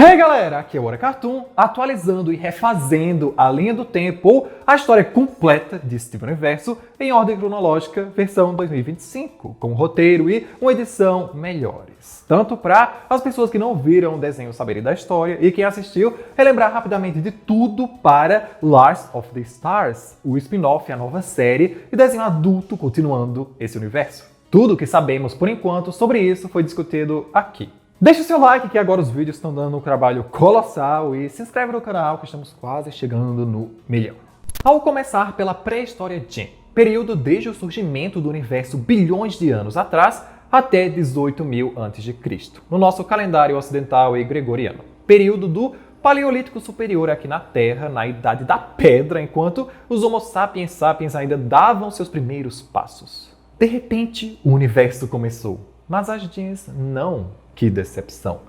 Hey galera, aqui é o Hora Cartoon, atualizando e refazendo a linha do tempo ou a história completa de Steven Universo em ordem cronológica, versão 2025, com roteiro e uma edição melhores. Tanto para as pessoas que não viram o desenho saberem da história e quem assistiu relembrar rapidamente de tudo para Lars of the Stars, o spin-off, a nova série e desenho adulto continuando esse universo. Tudo o que sabemos por enquanto sobre isso foi discutido aqui. Deixe o seu like que agora os vídeos estão dando um trabalho colossal e se inscreve no canal que estamos quase chegando no 1.000.000. Ao começar pela pré-história Gen, período desde o surgimento do universo bilhões de anos atrás até 18.000 a.C., no nosso calendário ocidental e gregoriano. Período do Paleolítico Superior aqui na Terra, na Idade da Pedra, enquanto os Homo sapiens sapiens ainda davam seus primeiros passos. De repente, o universo começou, mas as Gens não. Que decepção!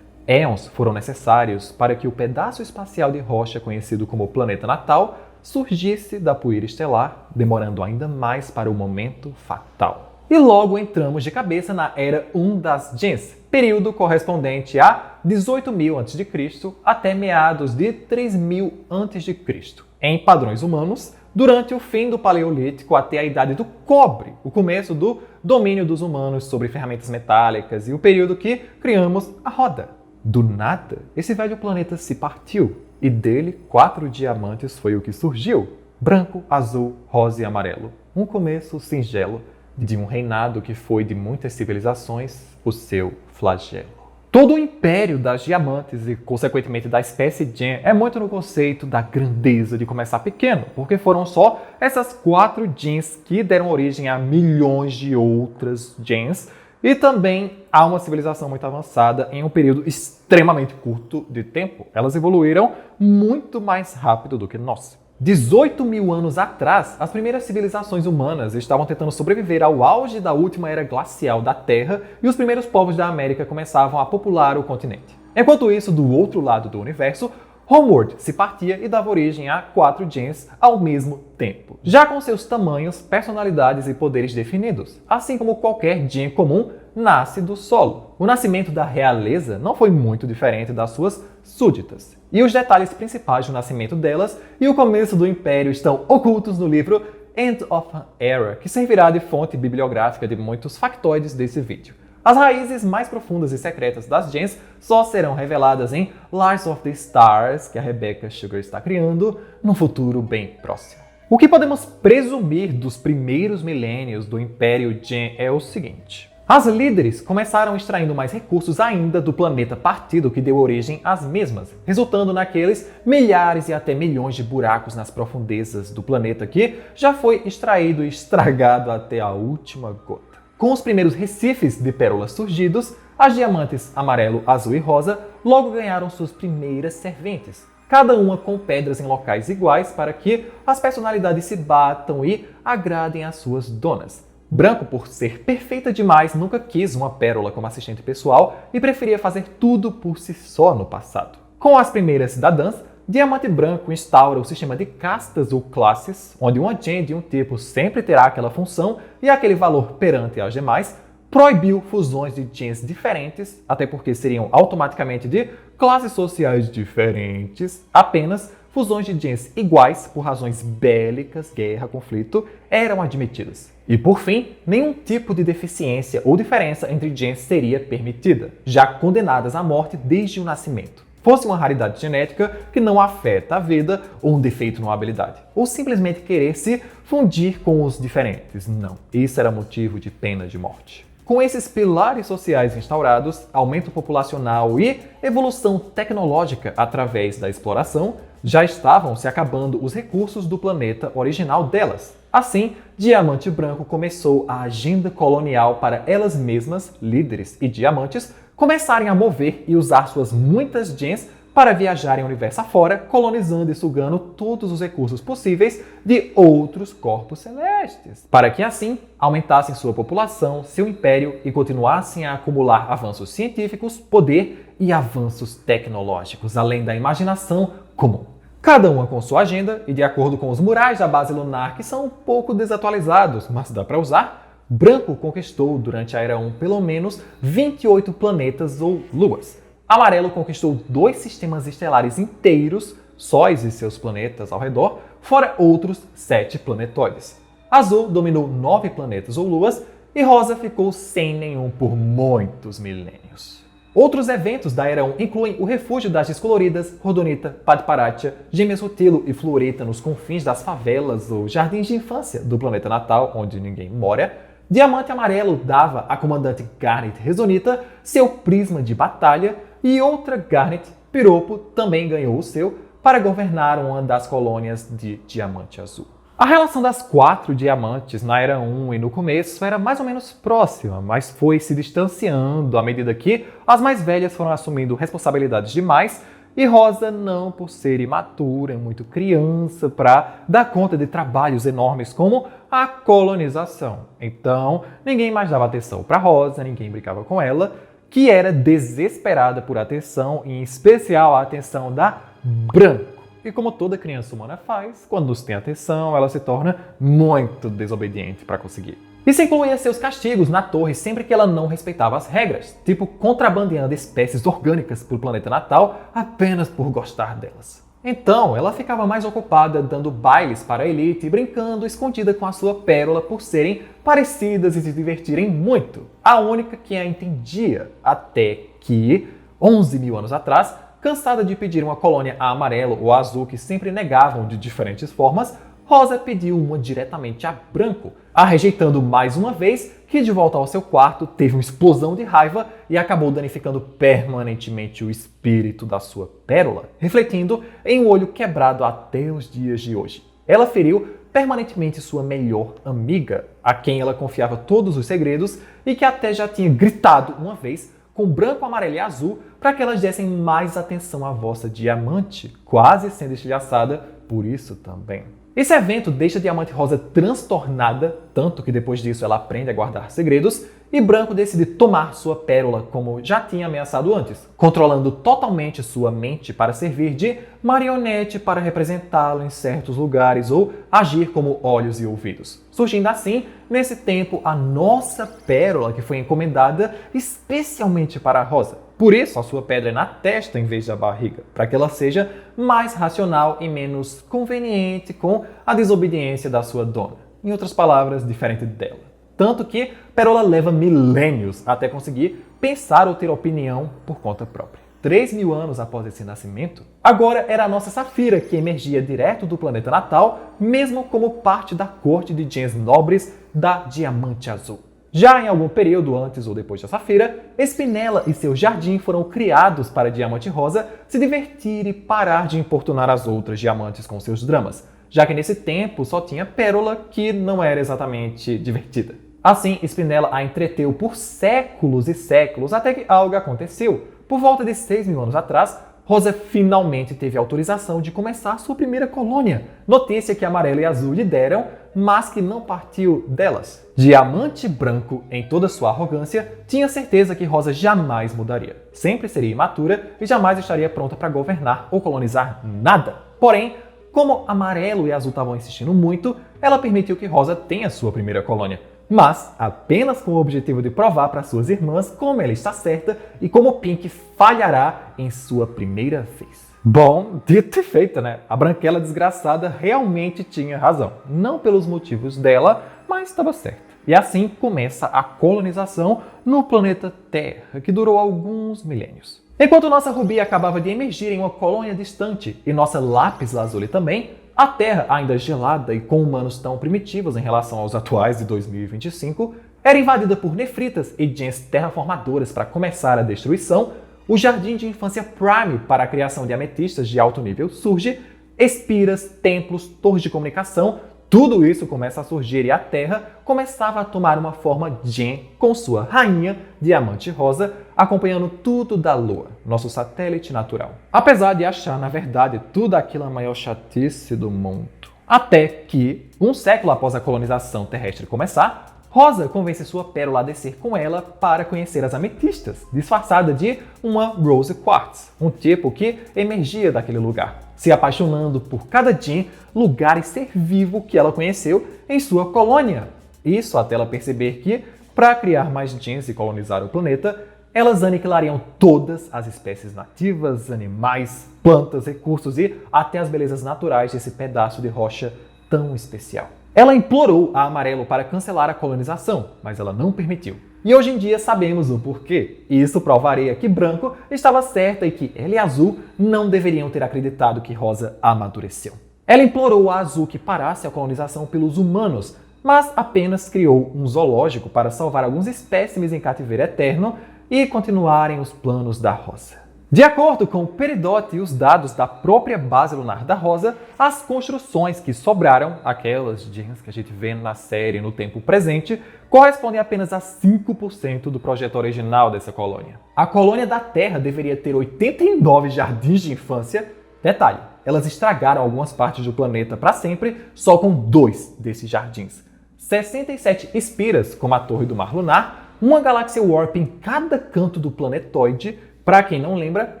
Éons foram necessários para que o pedaço espacial de rocha conhecido como planeta natal surgisse da poeira estelar, demorando ainda mais para o momento fatal. E logo entramos de cabeça na Era 1 das Gens, período correspondente a 18.000 a.C. até meados de 3.000 a.C. Em padrões humanos, durante o fim do Paleolítico até a Idade do Cobre, o começo do domínio dos humanos sobre ferramentas metálicas e o período que criamos a roda. Do nada, esse velho planeta se partiu e dele 4 diamantes foi o que surgiu: branco, azul, rosa e amarelo. Um começo singelo de um reinado que foi de muitas civilizações o seu flagelo. Todo o império das diamantes e, consequentemente, da espécie Gen é muito no conceito da grandeza de começar pequeno, porque foram só essas 4 Gens que deram origem a milhões de outras Gens e também a uma civilização muito avançada em um período extremamente curto de tempo. Elas evoluíram muito mais rápido do que nós. 18.000 anos atrás, as primeiras civilizações humanas estavam tentando sobreviver ao auge da última era glacial da Terra e os primeiros povos da América começavam a popular o continente. Enquanto isso, do outro lado do universo, Homeworld se partia e dava origem a 4 Gens ao mesmo tempo, já com seus tamanhos, personalidades e poderes definidos, assim como qualquer Gen comum nasce do solo. O nascimento da realeza não foi muito diferente das suas súditas, e os detalhes principais do nascimento delas e o começo do Império estão ocultos no livro End of an Era, que servirá de fonte bibliográfica de muitos factoides desse vídeo. As raízes mais profundas e secretas das Gens só serão reveladas em Lars of the Stars, que a Rebecca Sugar está criando, num futuro bem próximo. O que podemos presumir dos primeiros milênios do Império Gen é o seguinte: as líderes começaram extraindo mais recursos ainda do planeta partido que deu origem às mesmas, resultando naqueles milhares e até milhões de buracos nas profundezas do planeta que já foi extraído e estragado até a última gota. Com os primeiros recifes de pérolas surgidos, as diamantes amarelo, azul e rosa logo ganharam suas primeiras serventes, cada uma com pedras em locais iguais para que as personalidades se batam e agradem às suas donas. Branco, por ser perfeita demais, nunca quis uma pérola como assistente pessoal e preferia fazer tudo por si só no passado. Com as primeiras cidadãs, Diamante Branco instaura o sistema de castas ou classes, onde uma Gen de um tipo sempre terá aquela função e aquele valor perante as demais, proibiu fusões de Gens diferentes, até porque seriam automaticamente de classes sociais diferentes, apenas fusões de Gens iguais por razões bélicas, guerra, conflito, eram admitidas. E por fim, nenhum tipo de deficiência ou diferença entre Gens seria permitida, já condenadas à morte desde o nascimento. Fosse uma raridade genética que não afeta a vida ou um defeito numa habilidade, ou simplesmente querer se fundir com os diferentes. Não, isso era motivo de pena de morte. Com esses pilares sociais instaurados, aumento populacional e evolução tecnológica através da exploração, já estavam se acabando os recursos do planeta original delas. Assim, Diamante Branco começou a agenda colonial para elas mesmas, líderes e diamantes, começarem a mover e usar suas muitas Gens para viajarem o universo afora, colonizando e sugando todos os recursos possíveis de outros corpos celestes, para que assim aumentassem sua população, seu império e continuassem a acumular avanços científicos, poder e avanços tecnológicos, além da imaginação comum. Cada uma com sua agenda e de acordo com os murais da base lunar, que são um pouco desatualizados, mas dá para usar, Branco conquistou durante a Era 1 pelo menos 28 planetas ou luas. Amarelo conquistou 2 sistemas estelares inteiros, sóis e seus planetas ao redor, fora outros 7 planetóides. Azul dominou 9 planetas ou luas e Rosa ficou sem nenhum por muitos milênios. Outros eventos da Era 1 incluem o refúgio das Descoloridas, Rhodonita, Padparathia, Gêmeas Rutilo e Fluorita nos confins das favelas ou jardins de infância do planeta natal, onde ninguém mora. Diamante Amarelo dava à comandante Garnet Rezonita seu prisma de batalha e outra Garnet, Piropo, também ganhou o seu para governar uma das colônias de Diamante Azul. A relação das 4 diamantes na Era 1 e no começo era mais ou menos próxima, mas foi se distanciando à medida que as mais velhas foram assumindo responsabilidades demais e Rosa não por ser imatura, muito criança, para dar conta de trabalhos enormes como a colonização. Então, ninguém mais dava atenção para Rosa, ninguém brincava com ela, que era desesperada por atenção, em especial a atenção da Branco. E como toda criança humana faz, quando nos tem atenção, ela se torna muito desobediente para conseguir. Isso incluía seus castigos na torre sempre que ela não respeitava as regras, tipo contrabandeando espécies orgânicas para o planeta natal apenas por gostar delas. Então, ela ficava mais ocupada dando bailes para a elite e brincando escondida com a sua pérola por serem parecidas e se divertirem muito. A única que a entendia, até que, 11 mil anos atrás, cansada de pedir uma colônia a amarelo ou a azul que sempre negavam de diferentes formas, Rosa pediu uma diretamente a Branco, a rejeitando mais uma vez, que de volta ao seu quarto teve uma explosão de raiva e acabou danificando permanentemente o espírito da sua pérola, refletindo em um olho quebrado até os dias de hoje. Ela feriu permanentemente sua melhor amiga, a quem ela confiava todos os segredos e que até já tinha gritado uma vez com branco, amarelo e azul para que elas dessem mais atenção à vossa diamante, quase sendo estilhaçada por isso também. Esse evento deixa Diamante Rosa transtornada, tanto que depois disso ela aprende a guardar segredos, e Branco decide tomar sua pérola como já tinha ameaçado antes, controlando totalmente sua mente para servir de marionete para representá-lo em certos lugares ou agir como olhos e ouvidos. Surgindo assim, nesse tempo, a nossa pérola que foi encomendada especialmente para a Rosa. Por isso, a sua pedra é na testa em vez da barriga, para que ela seja mais racional e menos conveniente com a desobediência da sua dona. Em outras palavras, diferente dela. Tanto que Pérola leva milênios até conseguir pensar ou ter opinião por conta própria. 3 mil anos após esse nascimento, agora era a nossa Safira que emergia direto do planeta natal, mesmo como parte da corte de gens nobres da Diamante Azul. Já em algum período antes ou depois da Safira, Espinela e seu jardim foram criados para Diamante Rosa se divertir e parar de importunar as outras diamantes com seus dramas, já que nesse tempo só tinha Pérola, que não era exatamente divertida. Assim, Espinela a entreteu por séculos e séculos, até que algo aconteceu. Por volta de 6 mil anos atrás, Rosa finalmente teve autorização de começar sua primeira colônia. Notícia que Amarelo e Azul lhe deram, mas que não partiu delas. Diamante Branco, em toda sua arrogância, tinha certeza que Rosa jamais mudaria. Sempre seria imatura e jamais estaria pronta para governar ou colonizar nada. Porém, como Amarelo e Azul estavam insistindo muito, ela permitiu que Rosa tenha sua primeira colônia. Mas apenas com o objetivo de provar para suas irmãs como ela está certa e como Pink falhará em sua primeira vez. Bom, dito e feito, né? A branquela desgraçada realmente tinha razão. Não pelos motivos dela, mas estava certa. E assim começa a colonização no planeta Terra, que durou alguns milênios. Enquanto nossa Rubi acabava de emergir em uma colônia distante e nossa Lápis Lazuli também, a Terra, ainda gelada e com humanos tão primitivos em relação aos atuais de 2025, era invadida por nefritas e gens terraformadoras para começar a destruição. O Jardim de Infância Prime para a criação de ametistas de alto nível surge, espiras, templos, torres de comunicação, tudo isso começa a surgir e a Terra começava a tomar uma forma Gen com sua rainha, Diamante Rosa, acompanhando tudo da Lua, nosso satélite natural. Apesar de achar, na verdade, tudo aquilo a maior chatice do mundo. Até que, um século após a colonização terrestre começar, Rosa convence sua pérola a descer com ela para conhecer as ametistas, disfarçada de uma Rose Quartz, um tipo que emergia daquele lugar, se apaixonando por cada Gen, lugar e ser vivo que ela conheceu em sua colônia. Isso até ela perceber que, para criar mais Gens e colonizar o planeta, elas aniquilariam todas as espécies nativas, animais, plantas, recursos e até as belezas naturais desse pedaço de rocha tão especial. Ela implorou a Amarelo para cancelar a colonização, mas ela não permitiu. E hoje em dia sabemos o porquê. Isso provaria que Branco estava certa e que ela e Azul não deveriam ter acreditado que Rosa amadureceu. Ela implorou a Azul que parasse a colonização pelos humanos, mas apenas criou um zoológico para salvar alguns espécimes em cativeiro eterno e continuarem os planos da Rosa. De acordo com o Peridot e os dados da própria base lunar da Rosa, as construções que sobraram, aquelas gens que a gente vê na série no tempo presente, correspondem apenas a 5% do projeto original dessa colônia. A colônia da Terra deveria ter 89 jardins de infância. Detalhe, elas estragaram algumas partes do planeta para sempre só com 2 desses jardins. 67 espiras, como a Torre do Mar Lunar, uma Galaxy Warp em cada canto do planetoide. Para quem não lembra,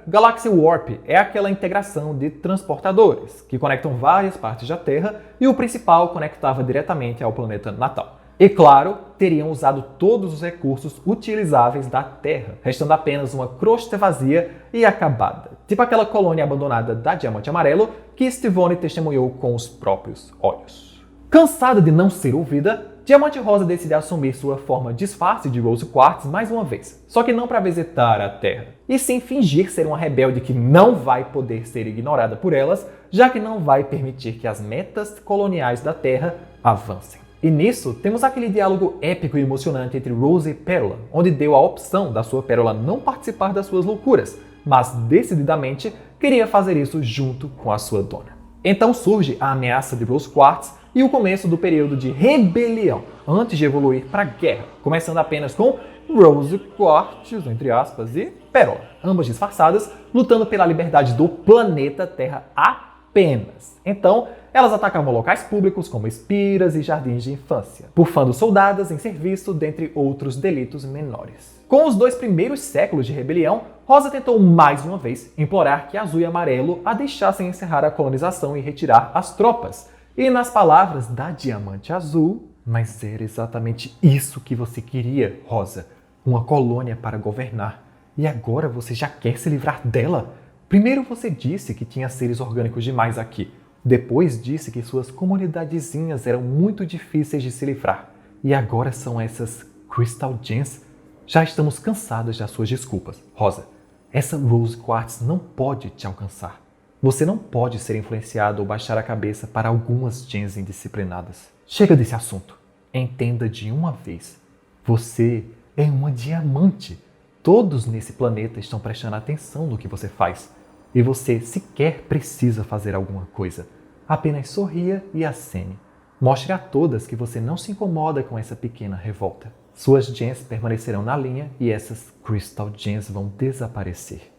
Galaxy Warp é aquela integração de transportadores que conectam várias partes da Terra e o principal conectava diretamente ao planeta natal. E claro, teriam usado todos os recursos utilizáveis da Terra, restando apenas uma crosta vazia e acabada, tipo aquela colônia abandonada da Diamante Amarelo que Stivone testemunhou com os próprios olhos. Cansada de não ser ouvida, Diamante Rosa decide assumir sua forma disfarce de Rose Quartz mais uma vez, só que não para visitar a Terra, e sim fingir ser uma rebelde que não vai poder ser ignorada por elas, já que não vai permitir que as metas coloniais da Terra avancem. E nisso, temos aquele diálogo épico e emocionante entre Rose e Pérola, onde deu a opção da sua Pérola não participar das suas loucuras, mas decididamente queria fazer isso junto com a sua dona. Então surge a ameaça de Rose Quartz e o começo do período de rebelião, antes de evoluir para guerra, começando apenas com Rose Quartz, entre aspas, e Pérola, ambas disfarçadas, lutando pela liberdade do planeta Terra apenas. Então, elas atacavam locais públicos como espiras e jardins de infância, bufando soldadas em serviço, dentre outros delitos menores. Com os 2 primeiros séculos de rebelião, Rosa tentou mais uma vez implorar que Azul e Amarelo a deixassem encerrar a colonização e retirar as tropas. E nas palavras da Diamante Azul, mas era exatamente isso que você queria, Rosa, uma colônia para governar. E agora você já quer se livrar dela? Primeiro você disse que tinha seres orgânicos demais aqui. Depois disse que suas comunidadezinhas eram muito difíceis de se livrar. E agora são essas Crystal Gems? Já estamos cansados das suas desculpas, Rosa. Essa Rose Quartz não pode te alcançar. Você não pode ser influenciado ou baixar a cabeça para algumas gens indisciplinadas. Chega desse assunto. Entenda de uma vez. Você é uma diamante. Todos nesse planeta estão prestando atenção no que você faz. E você sequer precisa fazer alguma coisa. Apenas sorria e acene. Mostre a todas que você não se incomoda com essa pequena revolta. Suas gens permanecerão na linha e essas Crystal Gems vão desaparecer.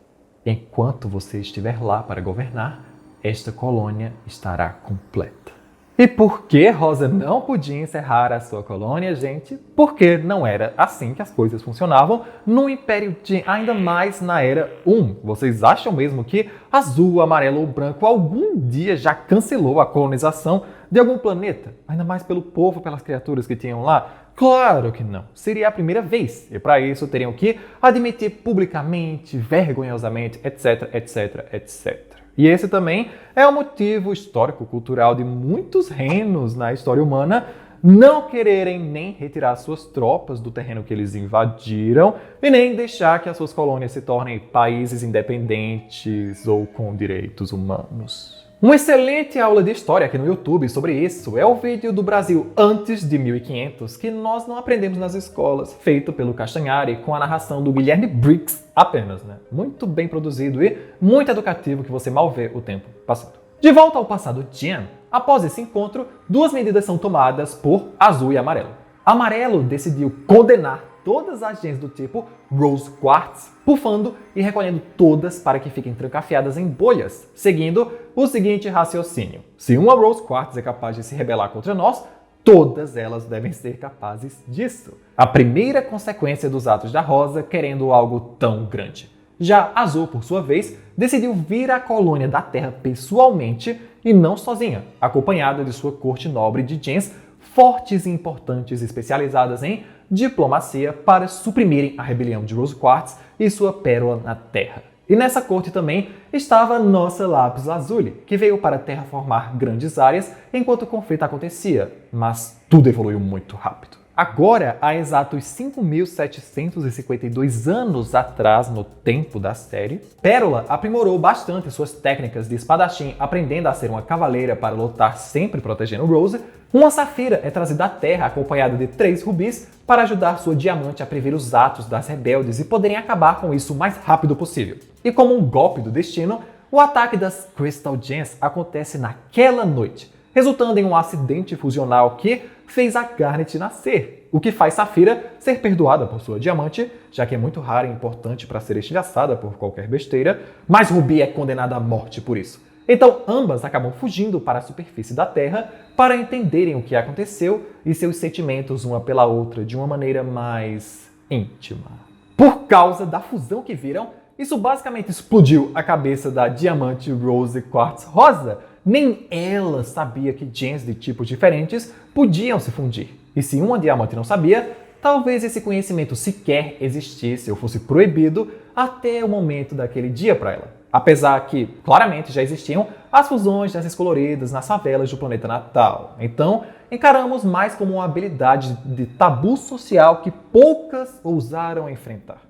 Enquanto você estiver lá para governar, esta colônia estará completa. E por que Rosa não podia encerrar a sua colônia, gente? Porque não era assim que as coisas funcionavam no Império Jin, ainda mais na Era 1. Vocês acham mesmo que Azul, Amarelo ou Branco algum dia já cancelou a colonização de algum planeta? Ainda mais pelo povo, pelas criaturas que tinham lá? Claro que não. Seria a primeira vez. E para isso teriam que admitir publicamente, vergonhosamente, etc, etc, etc. E esse também é o motivo histórico-cultural de muitos reinos na história humana não quererem nem retirar suas tropas do terreno que eles invadiram e nem deixar que as suas colônias se tornem países independentes ou com direitos humanos. Uma excelente aula de história aqui no YouTube sobre isso é o vídeo do Brasil antes de 1500, que nós não aprendemos nas escolas, feito pelo Castanhari com a narração do Guilherme Briggs apenas, né? Muito bem produzido e muito educativo que você mal vê o tempo passando. De volta ao passado Jin, após esse encontro, 2 medidas são tomadas por Azul e Amarelo. Amarelo decidiu condenar todas as gens do tipo Rose Quartz, pufando e recolhendo todas para que fiquem trancafiadas em bolhas, seguindo o seguinte raciocínio: se uma Rose Quartz é capaz de se rebelar contra nós, todas elas devem ser capazes disso. A primeira consequência dos atos da Rosa querendo algo tão grande. Já Azul, por sua vez, decidiu vir à colônia da Terra pessoalmente e não sozinha, acompanhada de sua corte nobre de gens fortes e importantes especializadas em diplomacia para suprimirem a rebelião de Rose Quartz e sua pérola na Terra. E nessa corte também estava nossa Lapis Lazuli, que veio para terraformar grandes áreas enquanto o conflito acontecia, mas tudo evoluiu muito rápido. Agora, há exatos 5.752 anos atrás, no tempo da série, Pérola aprimorou bastante suas técnicas de espadachim, aprendendo a ser uma cavaleira para lutar sempre protegendo Rose. Uma Safira é trazida à Terra acompanhada de 3 rubis para ajudar sua diamante a prever os atos das rebeldes e poderem acabar com isso o mais rápido possível. E como um golpe do destino, o ataque das Crystal Gems acontece naquela noite, resultando em um acidente fusional que fez a Garnet nascer, o que faz Safira ser perdoada por sua diamante, já que é muito rara e importante para ser estilhaçada por qualquer besteira, mas Ruby é condenada à morte por isso. Então ambas acabam fugindo para a superfície da Terra para entenderem o que aconteceu e seus sentimentos uma pela outra de uma maneira mais íntima. Por causa da fusão que viram, isso basicamente explodiu a cabeça da diamante Rose Quartz Rosa. Nem ela sabia que gems de tipos diferentes podiam se fundir. E se uma diamante não sabia, talvez esse conhecimento sequer existisse ou fosse proibido até o momento daquele dia para ela. Apesar que, claramente, já existiam as fusões dessas coloridas nas favelas do planeta natal. Então, encaramos mais como uma habilidade de tabu social que poucas ousaram enfrentar.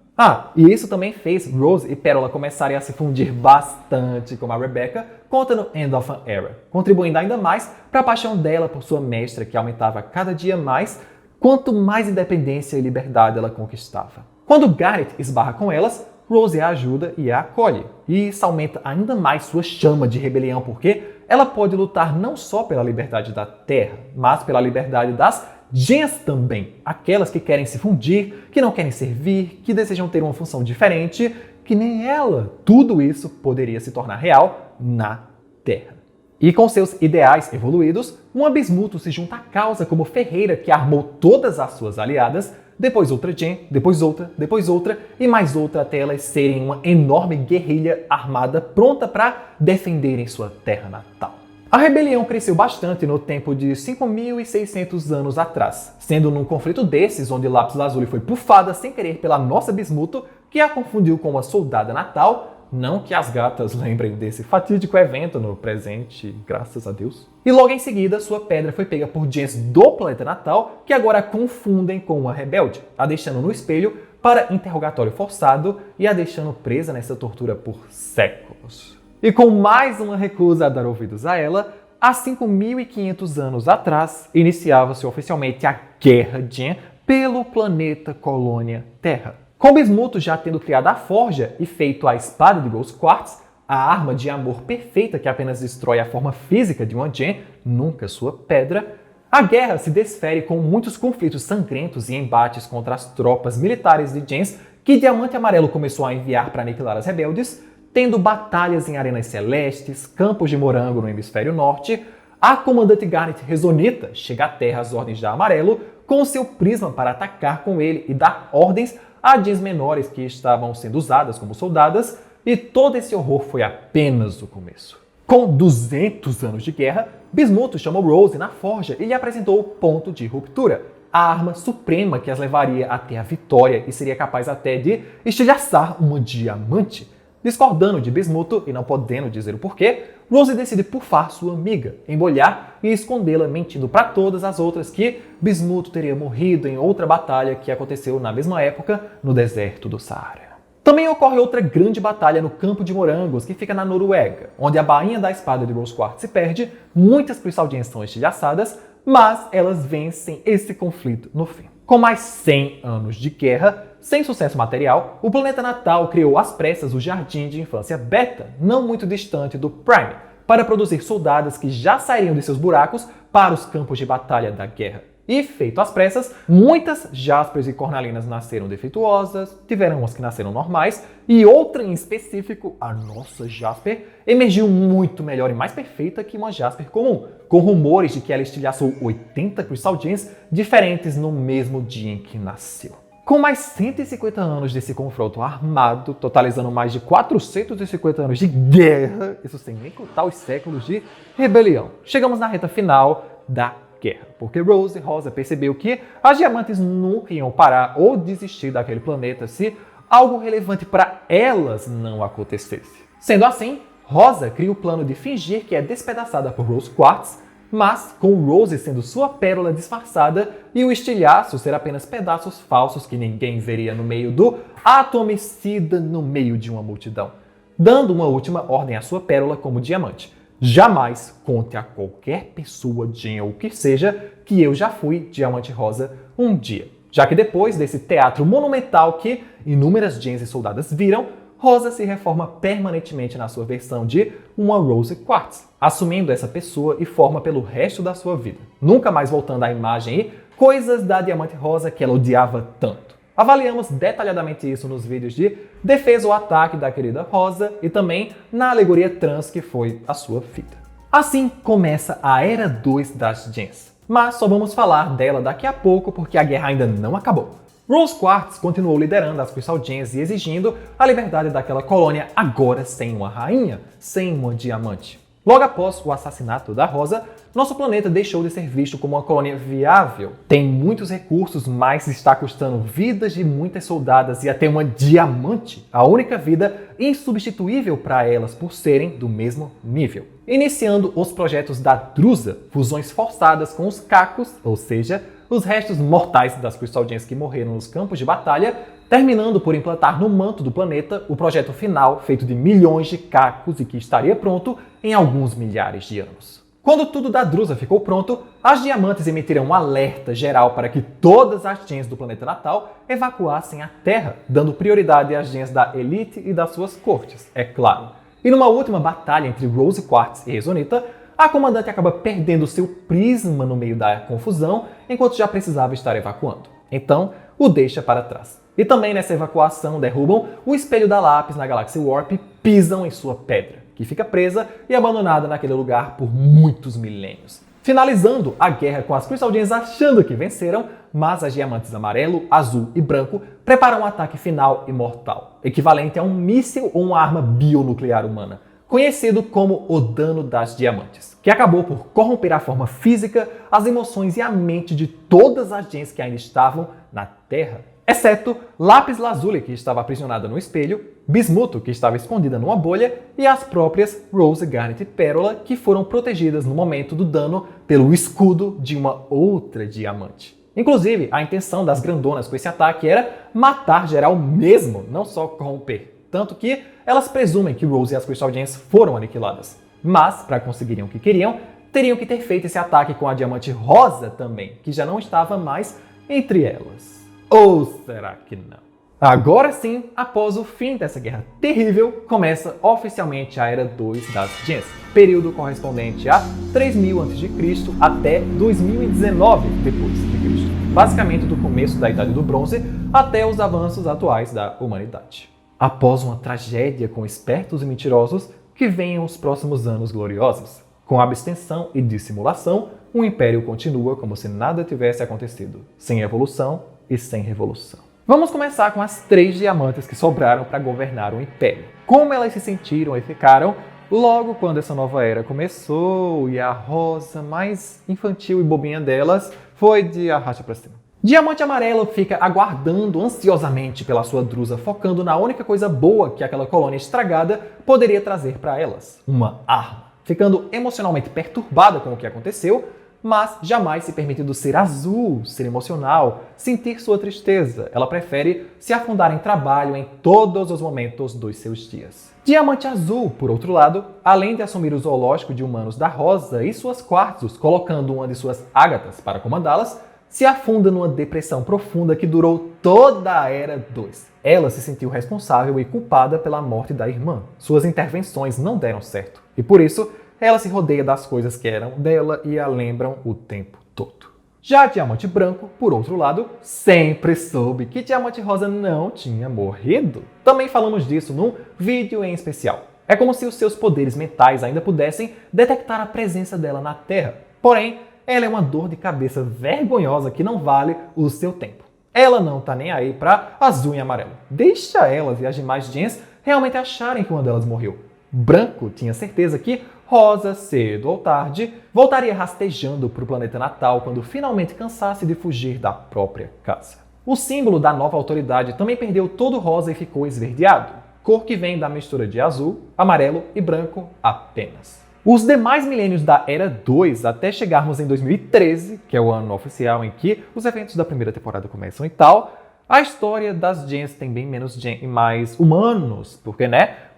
E isso também fez Rose e Pérola começarem a se fundir bastante com a Rebecca conta no End of an Era, contribuindo ainda mais para a paixão dela por sua mestra, que aumentava cada dia mais quanto mais independência e liberdade ela conquistava. Quando Garnet esbarra com elas, Rose a ajuda e a acolhe. E isso aumenta ainda mais sua chama de rebelião, porque ela pode lutar não só pela liberdade da Terra, mas pela liberdade das Gems também, aquelas que querem se fundir, que não querem servir, que desejam ter uma função diferente, que nem ela. Tudo isso poderia se tornar real na Terra. E com seus ideais evoluídos, uma Bismuth se junta à causa como ferreira que armou todas as suas aliadas, depois outra Gem, depois outra e mais outra até elas serem uma enorme guerrilha armada pronta para defenderem sua terra natal. A rebelião cresceu bastante no tempo de 5.600 anos atrás, sendo num conflito desses onde Lapis Lazuli foi pufada sem querer pela nossa Bismuth, que a confundiu com uma soldada natal, não que as gatas lembrem desse fatídico evento no presente, graças a Deus. E logo em seguida, sua pedra foi pega por Gems do planeta natal, que agora a confundem com uma rebelde, a deixando no espelho para interrogatório forçado e a deixando presa nessa tortura por séculos. E com mais uma recusa a dar ouvidos a ela, há 5.500 anos atrás, iniciava-se oficialmente a Guerra Gem pelo planeta colônia Terra. Com Bismuth já tendo criado a forja e feito a espada de Rose Quartz, a arma de amor perfeita que apenas destrói a forma física de uma Gem, nunca sua pedra, a guerra se desfere com muitos conflitos sangrentos e embates contra as tropas militares de Gems que Diamante Amarelo começou a enviar para aniquilar as rebeldes, tendo batalhas em arenas celestes, campos de morango no hemisfério norte. A comandante Garnet Rezonita chega à Terra às ordens da Amarelo com seu prisma para atacar com ele e dar ordens a Gems menores que estavam sendo usadas como soldadas, e todo esse horror foi apenas o começo. Com 200 anos de guerra, Bismuth chamou Rose na forja e lhe apresentou o ponto de ruptura, a arma suprema que as levaria até a vitória e seria capaz até de estilhaçar uma diamante. Discordando de Bismuth e não podendo dizer o porquê, Rose decide pufar sua amiga, embolhar e escondê-la, mentindo para todas as outras que Bismuth teria morrido em outra batalha que aconteceu na mesma época no deserto do Saara. Também ocorre outra grande batalha no Campo de Morangos, que fica na Noruega, onde a bainha da espada de Rose Quartz se perde, muitas Crystal Gems são estilhaçadas, mas elas vencem esse conflito no fim. Com mais 100 anos de guerra, sem sucesso material, o planeta natal criou às pressas o Jardim de Infância Beta, não muito distante do Prime, para produzir soldadas que já sairiam de seus buracos para os campos de batalha da guerra. E, feito às pressas, muitas Jaspers e Cornalinas nasceram defeituosas, tiveram umas que nasceram normais, e outra em específico, a nossa Jasper, emergiu muito melhor e mais perfeita que uma Jasper comum, com rumores de que ela estilhaçou 80 Crystal Gems diferentes no mesmo dia em que nasceu. Com mais 150 anos desse confronto armado, totalizando mais de 450 anos de guerra, isso sem nem contar os séculos de rebelião, chegamos na reta final da guerra, porque Rose Rosa percebeu que as diamantes nunca iam parar ou desistir daquele planeta se algo relevante para elas não acontecesse. Sendo assim, Rosa cria o plano de fingir que é despedaçada por Rose Quartz, mas com Rose sendo sua pérola disfarçada e o estilhaço ser apenas pedaços falsos que ninguém veria no meio do atomicida no meio de uma multidão, dando uma última ordem à sua pérola como diamante. Jamais conte a qualquer pessoa, Jean ou o que seja, que eu já fui diamante rosa um dia. Já que depois desse teatro monumental que inúmeras Jeans e soldadas viram, Rosa se reforma permanentemente na sua versão de uma Rose Quartz, assumindo essa pessoa e forma pelo resto da sua vida, nunca mais voltando à imagem e coisas da Diamante Rosa que ela odiava tanto. Avaliamos detalhadamente isso nos vídeos de defesa ou ataque da querida Rosa e também na alegoria trans que foi a sua vida. Assim começa a Era 2 das Gens, mas só vamos falar dela daqui a pouco porque a guerra ainda não acabou. Rose Quartz continuou liderando as Crystal Gems e exigindo a liberdade daquela colônia, agora sem uma rainha, sem uma diamante. Logo após o assassinato da Rosa, nosso planeta deixou de ser visto como uma colônia viável. Tem muitos recursos, mas está custando vidas de muitas soldadas e até uma diamante, a única vida insubstituível para elas por serem do mesmo nível. Iniciando os projetos da Drusa, fusões forçadas com os cacos, ou seja, os restos mortais das Crystal Gems que morreram nos campos de batalha, terminando por implantar no manto do planeta o projeto final feito de milhões de cacos e que estaria pronto em alguns milhares de anos. Quando tudo da Drusa ficou pronto, as diamantes emitiram um alerta geral para que todas as Gens do planeta natal evacuassem a Terra, dando prioridade às Gens da Elite e das suas cortes, é claro. E numa última batalha entre Rose Quartz e Rezonita, a comandante acaba perdendo seu prisma no meio da confusão, enquanto já precisava estar evacuando. Então, o deixa para trás. E também nessa evacuação derrubam o espelho da Lápis na Galaxy Warp e pisam em sua pedra, que fica presa e abandonada naquele lugar por muitos milênios. Finalizando a guerra com as Crystal Gems achando que venceram, mas as diamantes amarelo, azul e branco preparam um ataque final e mortal, equivalente a um míssil ou uma arma bionuclear humana, conhecido como o dano das diamantes, que acabou por corromper a forma física, as emoções e a mente de todas as Gens que ainda estavam na Terra, exceto Lápis Lazuli, que estava aprisionada no espelho, Bismuto, que estava escondida numa bolha, e as próprias Rose, Garnet e Pérola, que foram protegidas no momento do dano pelo escudo de uma outra diamante. Inclusive, a intenção das grandonas com esse ataque era matar geral mesmo, não só corromper. Tanto que elas presumem que Rose e as Crystal Gems foram aniquiladas. Mas, para conseguirem o que queriam, teriam que ter feito esse ataque com a Diamante Rosa também, que já não estava mais entre elas. Ou será que não? Agora sim, após o fim dessa guerra terrível, começa oficialmente a Era 2 das Gens, período correspondente a 3000 a.C. até 2019 d.C., basicamente do começo da Idade do Bronze até os avanços atuais da humanidade. Após uma tragédia com espertos e mentirosos, que venham os próximos anos gloriosos. Com abstenção e dissimulação, o Império continua como se nada tivesse acontecido, sem evolução e sem revolução. Vamos começar com as 3 diamantes que sobraram para governar o Império. Como elas se sentiram e ficaram logo quando essa nova era começou e a rosa mais infantil e bobinha delas foi de arraste para cima. Diamante Amarelo fica aguardando ansiosamente pela sua Drusa, focando na única coisa boa que aquela colônia estragada poderia trazer para elas, uma arma. Ficando emocionalmente perturbada com o que aconteceu, mas jamais se permitindo ser azul, ser emocional, sentir sua tristeza. Ela prefere se afundar em trabalho em todos os momentos dos seus dias. Diamante Azul, por outro lado, além de assumir o zoológico de humanos da Rosa e suas quartzos, colocando uma de suas ágatas para comandá-las, se afunda numa depressão profunda que durou toda a Era 2. Ela se sentiu responsável e culpada pela morte da irmã. Suas intervenções não deram certo. E por isso, ela se rodeia das coisas que eram dela e a lembram o tempo todo. Já Diamante Branco, por outro lado, sempre soube que Diamante Rosa não tinha morrido. Também falamos disso num vídeo em especial. É como se os seus poderes mentais ainda pudessem detectar a presença dela na Terra. Porém, ela é uma dor de cabeça vergonhosa que não vale o seu tempo. Ela não tá nem aí pra azul e amarelo. Deixa elas e as demais Gens realmente acharem que uma delas morreu. Branco tinha certeza que Rosa, cedo ou tarde, voltaria rastejando para o planeta natal quando finalmente cansasse de fugir da própria casa. O símbolo da nova autoridade também perdeu todo rosa e ficou esverdeado, cor que vem da mistura de azul, amarelo e branco apenas. Os demais milênios da Era 2, até chegarmos em 2013, que é o ano oficial em que os eventos da primeira temporada começam e tal, a história das gens tem bem menos gen e mais humanos, porque,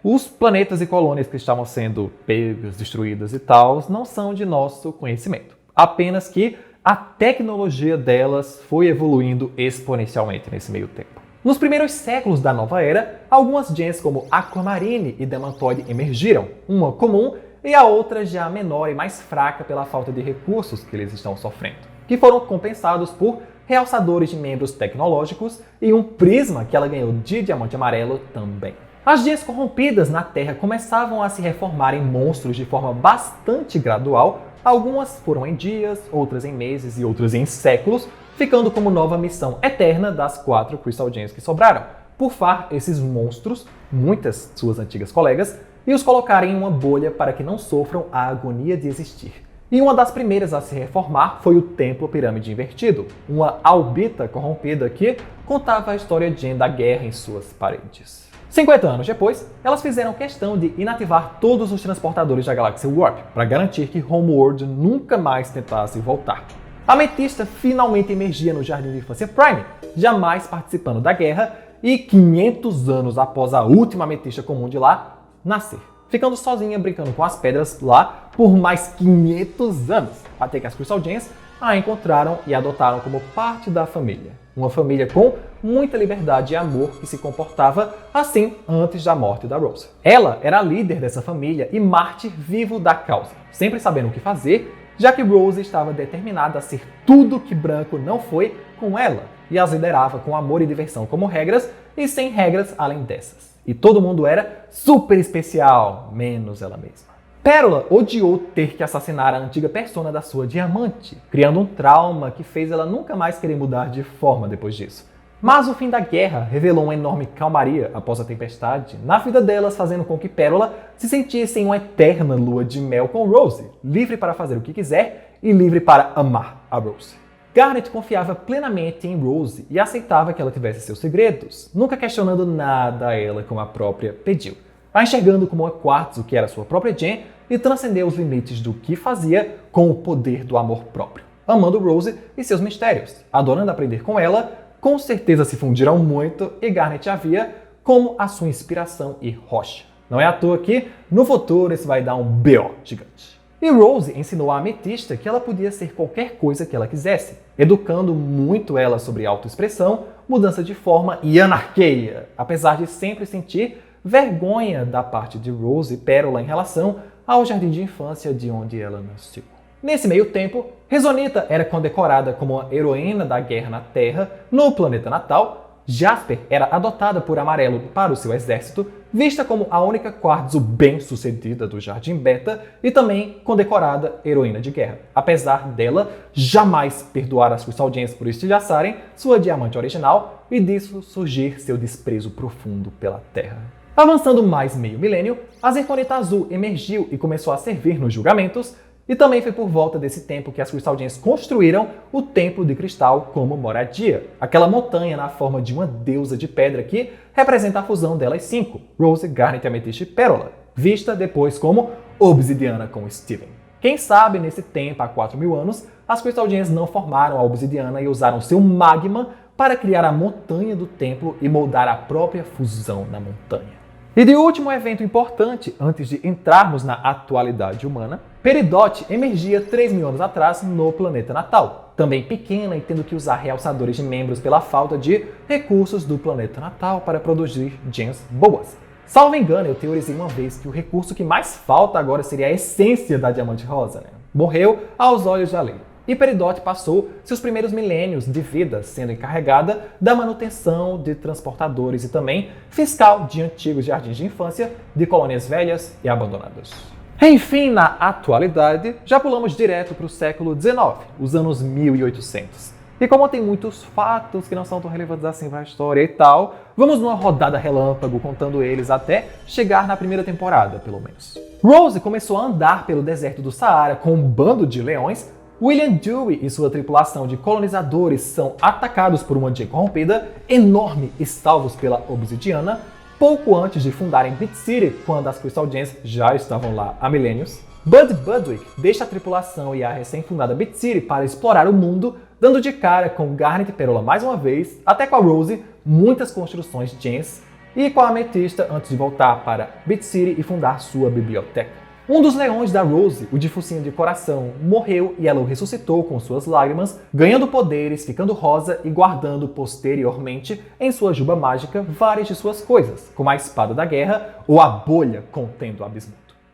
os planetas e colônias que estavam sendo pegos, destruídos e tal, não são de nosso conhecimento. Apenas que a tecnologia delas foi evoluindo exponencialmente nesse meio tempo. Nos primeiros séculos da nova era, algumas gens como Aquamarine e Demantoid emergiram, uma comum e a outra já menor e mais fraca pela falta de recursos que eles estão sofrendo, que foram compensados por realçadores de membros tecnológicos e um prisma que ela ganhou de diamante amarelo também. As gens corrompidas na Terra começavam a se reformar em monstros de forma bastante gradual, algumas foram em dias, outras em meses e outras em séculos, ficando como nova missão eterna das 4 Crystal Gens que sobraram, pufar esses monstros, muitas suas antigas colegas, e os colocarem em uma bolha para que não sofram a agonia de existir. E uma das primeiras a se reformar foi o Templo Pirâmide Invertido, uma albita corrompida que contava a história Gen da guerra em suas paredes. 50 anos depois, elas fizeram questão de inativar todos os transportadores da galáxia Warp, para garantir que Homeworld nunca mais tentasse voltar. A Ametista finalmente emergia no Jardim de Infância Prime, jamais participando da guerra, e 500 anos após a última Ametista comum de lá nascer, ficando sozinha brincando com as pedras lá por mais 500 anos, até que as Crystal Gens a encontraram e adotaram como parte da família. Uma família com muita liberdade e amor que se comportava assim antes da morte da Rose. Ela era a líder dessa família e mártir vivo da causa, sempre sabendo o que fazer, já que Rose estava determinada a ser tudo que Branco não foi com ela, e as liderava com amor e diversão como regras e sem regras além dessas. E todo mundo era super especial, menos ela mesma. Pérola odiou ter que assassinar a antiga persona da sua diamante, criando um trauma que fez ela nunca mais querer mudar de forma depois disso. Mas o fim da guerra revelou uma enorme calmaria após a tempestade na vida delas, fazendo com que Pérola se sentisse em uma eterna lua de mel com Rose, livre para fazer o que quiser e livre para amar a Rose. Garnet confiava plenamente em Rose e aceitava que ela tivesse seus segredos, nunca questionando nada a ela como a própria pediu, a enxergando como uma quartzo que era sua própria Gen e transcendeu os limites do que fazia com o poder do amor próprio, amando Rose e seus mistérios, adorando aprender com ela. Com certeza se fundiram muito e Garnet a via como a sua inspiração e rocha. Não é à toa que, no futuro, isso vai dar um BO gigante. E Rose ensinou a Ametista que ela podia ser qualquer coisa que ela quisesse, educando muito ela sobre autoexpressão, mudança de forma e anarquia, apesar de sempre sentir vergonha da parte de Rose e Pérola em relação ao jardim de infância de onde ela nasceu. Nesse meio tempo, Rezonita era condecorada como uma heroína da guerra na Terra no planeta natal, Jasper era adotada por Amarelo para o seu exército, vista como a única quartzo bem-sucedida do Jardim Beta e também condecorada heroína de guerra, apesar dela jamais perdoar as Crystal Gens por estilhaçarem sua diamante original e disso surgir seu desprezo profundo pela Terra. Avançando mais meio milênio, a Zirconita Azul emergiu e começou a servir nos julgamentos, e também foi por volta desse tempo que as Crystal Gens construíram o Templo de Cristal como moradia, aquela montanha na forma de uma deusa de pedra que representa a fusão delas 5, Rose, Garnet, Amethyst e Pérola, vista depois como Obsidiana com Steven. Quem sabe nesse tempo, há 4.000 anos, as Crystal Gens não formaram a Obsidiana e usaram seu magma para criar a montanha do templo e moldar a própria fusão na montanha. E de último evento importante, antes de entrarmos na atualidade humana, Peridot emergia 3.000 anos atrás no planeta natal, também pequena e tendo que usar realçadores de membros pela falta de recursos do planeta natal para produzir gens boas. Salvo engano, eu teorizei uma vez que o recurso que mais falta agora seria a essência da Diamante Rosa, Morreu aos olhos da lei. E Peridot passou seus primeiros milênios de vida sendo encarregada da manutenção de transportadores e também fiscal de antigos jardins de infância de colônias velhas e abandonadas. Enfim, na atualidade, já pulamos direto para o século XIX, os anos 1800. E como tem muitos fatos que não são tão relevantes assim para a história e tal, vamos numa rodada relâmpago contando eles até chegar na primeira temporada, pelo menos. Rose começou a andar pelo deserto do Saara com um bando de leões. William Dewey e sua tripulação de colonizadores são atacados por uma Jane corrompida enorme e salvos pela Obsidiana, pouco antes de fundarem Bit City, quando as Crystal Gems já estavam lá há milênios. Bud Budwick deixa a tripulação e a recém-fundada Bit City para explorar o mundo, dando de cara com Garnet e Pérola mais uma vez, até com a Rose, muitas construções Gems, e com a Ametista antes de voltar para Bit City e fundar sua biblioteca. Um dos leões da Rose, o de focinho de coração, morreu e ela o ressuscitou com suas lágrimas, ganhando poderes, ficando rosa e guardando posteriormente em sua juba mágica várias de suas coisas, como a espada da guerra ou a bolha contendo o abismo.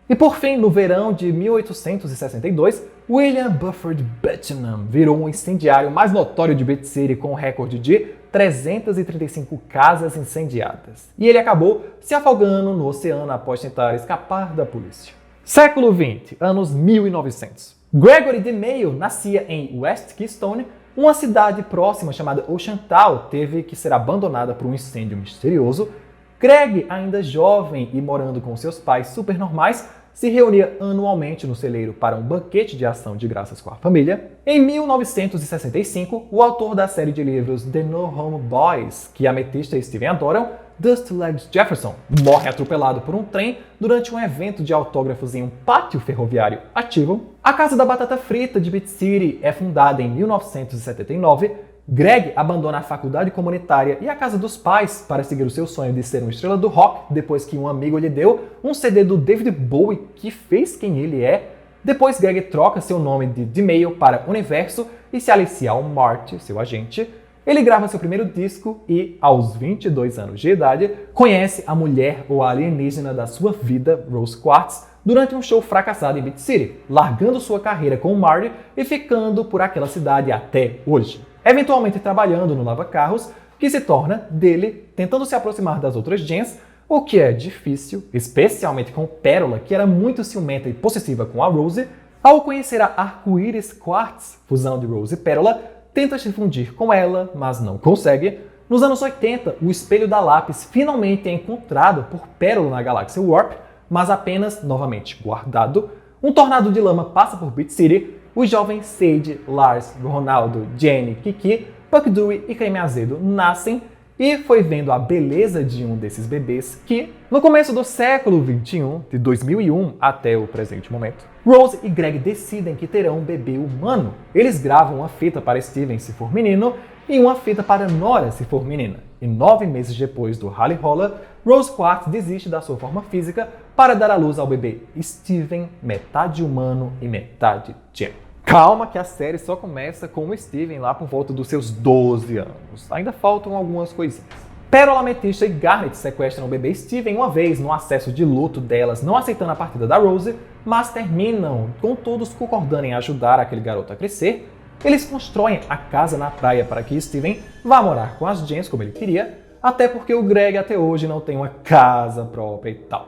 E por fim, no verão de 1862, William Buford Buchanan virou um incendiário mais notório de Bit City com um recorde de 335 casas incendiadas. E ele acabou se afogando no oceano após tentar escapar da polícia. Século XX, anos 1900. Gregory DeMayo nascia em West Keystone, uma cidade próxima chamada Oceantown teve que ser abandonada por um incêndio misterioso. Greg, ainda jovem e morando com seus pais supernormais, se reunia anualmente no celeiro para um banquete de ação de graças com a família. Em 1965, o autor da série de livros The No Home Boys, que Ametista e Steven adoram, Dusty Legs Jefferson, morre atropelado por um trem durante um evento de autógrafos em um pátio ferroviário ativo. A Casa da Batata Frita de Bit City é fundada em 1979. Greg abandona a faculdade comunitária e a casa dos pais para seguir o seu sonho de ser uma estrela do rock depois que um amigo lhe deu um CD do David Bowie que fez quem ele é. Depois Greg troca seu nome de DeMayo para Universo e se alicia ao Marty, seu agente. Ele grava seu primeiro disco e, aos 22 anos de idade, conhece a mulher ou a alienígena da sua vida, Rose Quartz, durante um show fracassado em Bit City, largando sua carreira com o Marty e ficando por aquela cidade até hoje. Eventualmente trabalhando no lava-carros, que se torna dele, tentando se aproximar das outras gens, o que é difícil, especialmente com Pérola, que era muito ciumenta e possessiva com a Rose. Ao conhecer a Arco-Íris Quartz, fusão de Rose e Pérola, tenta se fundir com ela, mas não consegue. Nos anos 80, o espelho da Lápis finalmente é encontrado por Pérola na galáxia Warp, mas apenas, novamente, guardado. Um tornado de lama passa por Bit City. Os jovens Sage, Lars, Ronaldo, Jenny, Kiki, Puck Dewey e Creme Azedo nascem, e foi vendo a beleza de um desses bebês que, no começo do século XXI, de 2001 até o presente momento, Rose e Greg decidem que terão um bebê humano. Eles gravam uma fita para Steven se for menino e uma fita para Nora se for menina. E 9 meses depois do Rally Roller, Rose Quartz desiste da sua forma física para dar à luz ao bebê Steven, metade humano e metade Gem. Calma que a série só começa com o Steven lá por volta dos seus 12 anos. Ainda faltam algumas coisinhas. Pérola, Ametista e Garnet sequestram o bebê Steven uma vez no acesso de luto delas, não aceitando a partida da Rose, mas terminam com todos concordando em ajudar aquele garoto a crescer. Eles constroem a casa na praia para que Steven vá morar com as Gens como ele queria, até porque o Greg até hoje não tem uma casa própria e tal.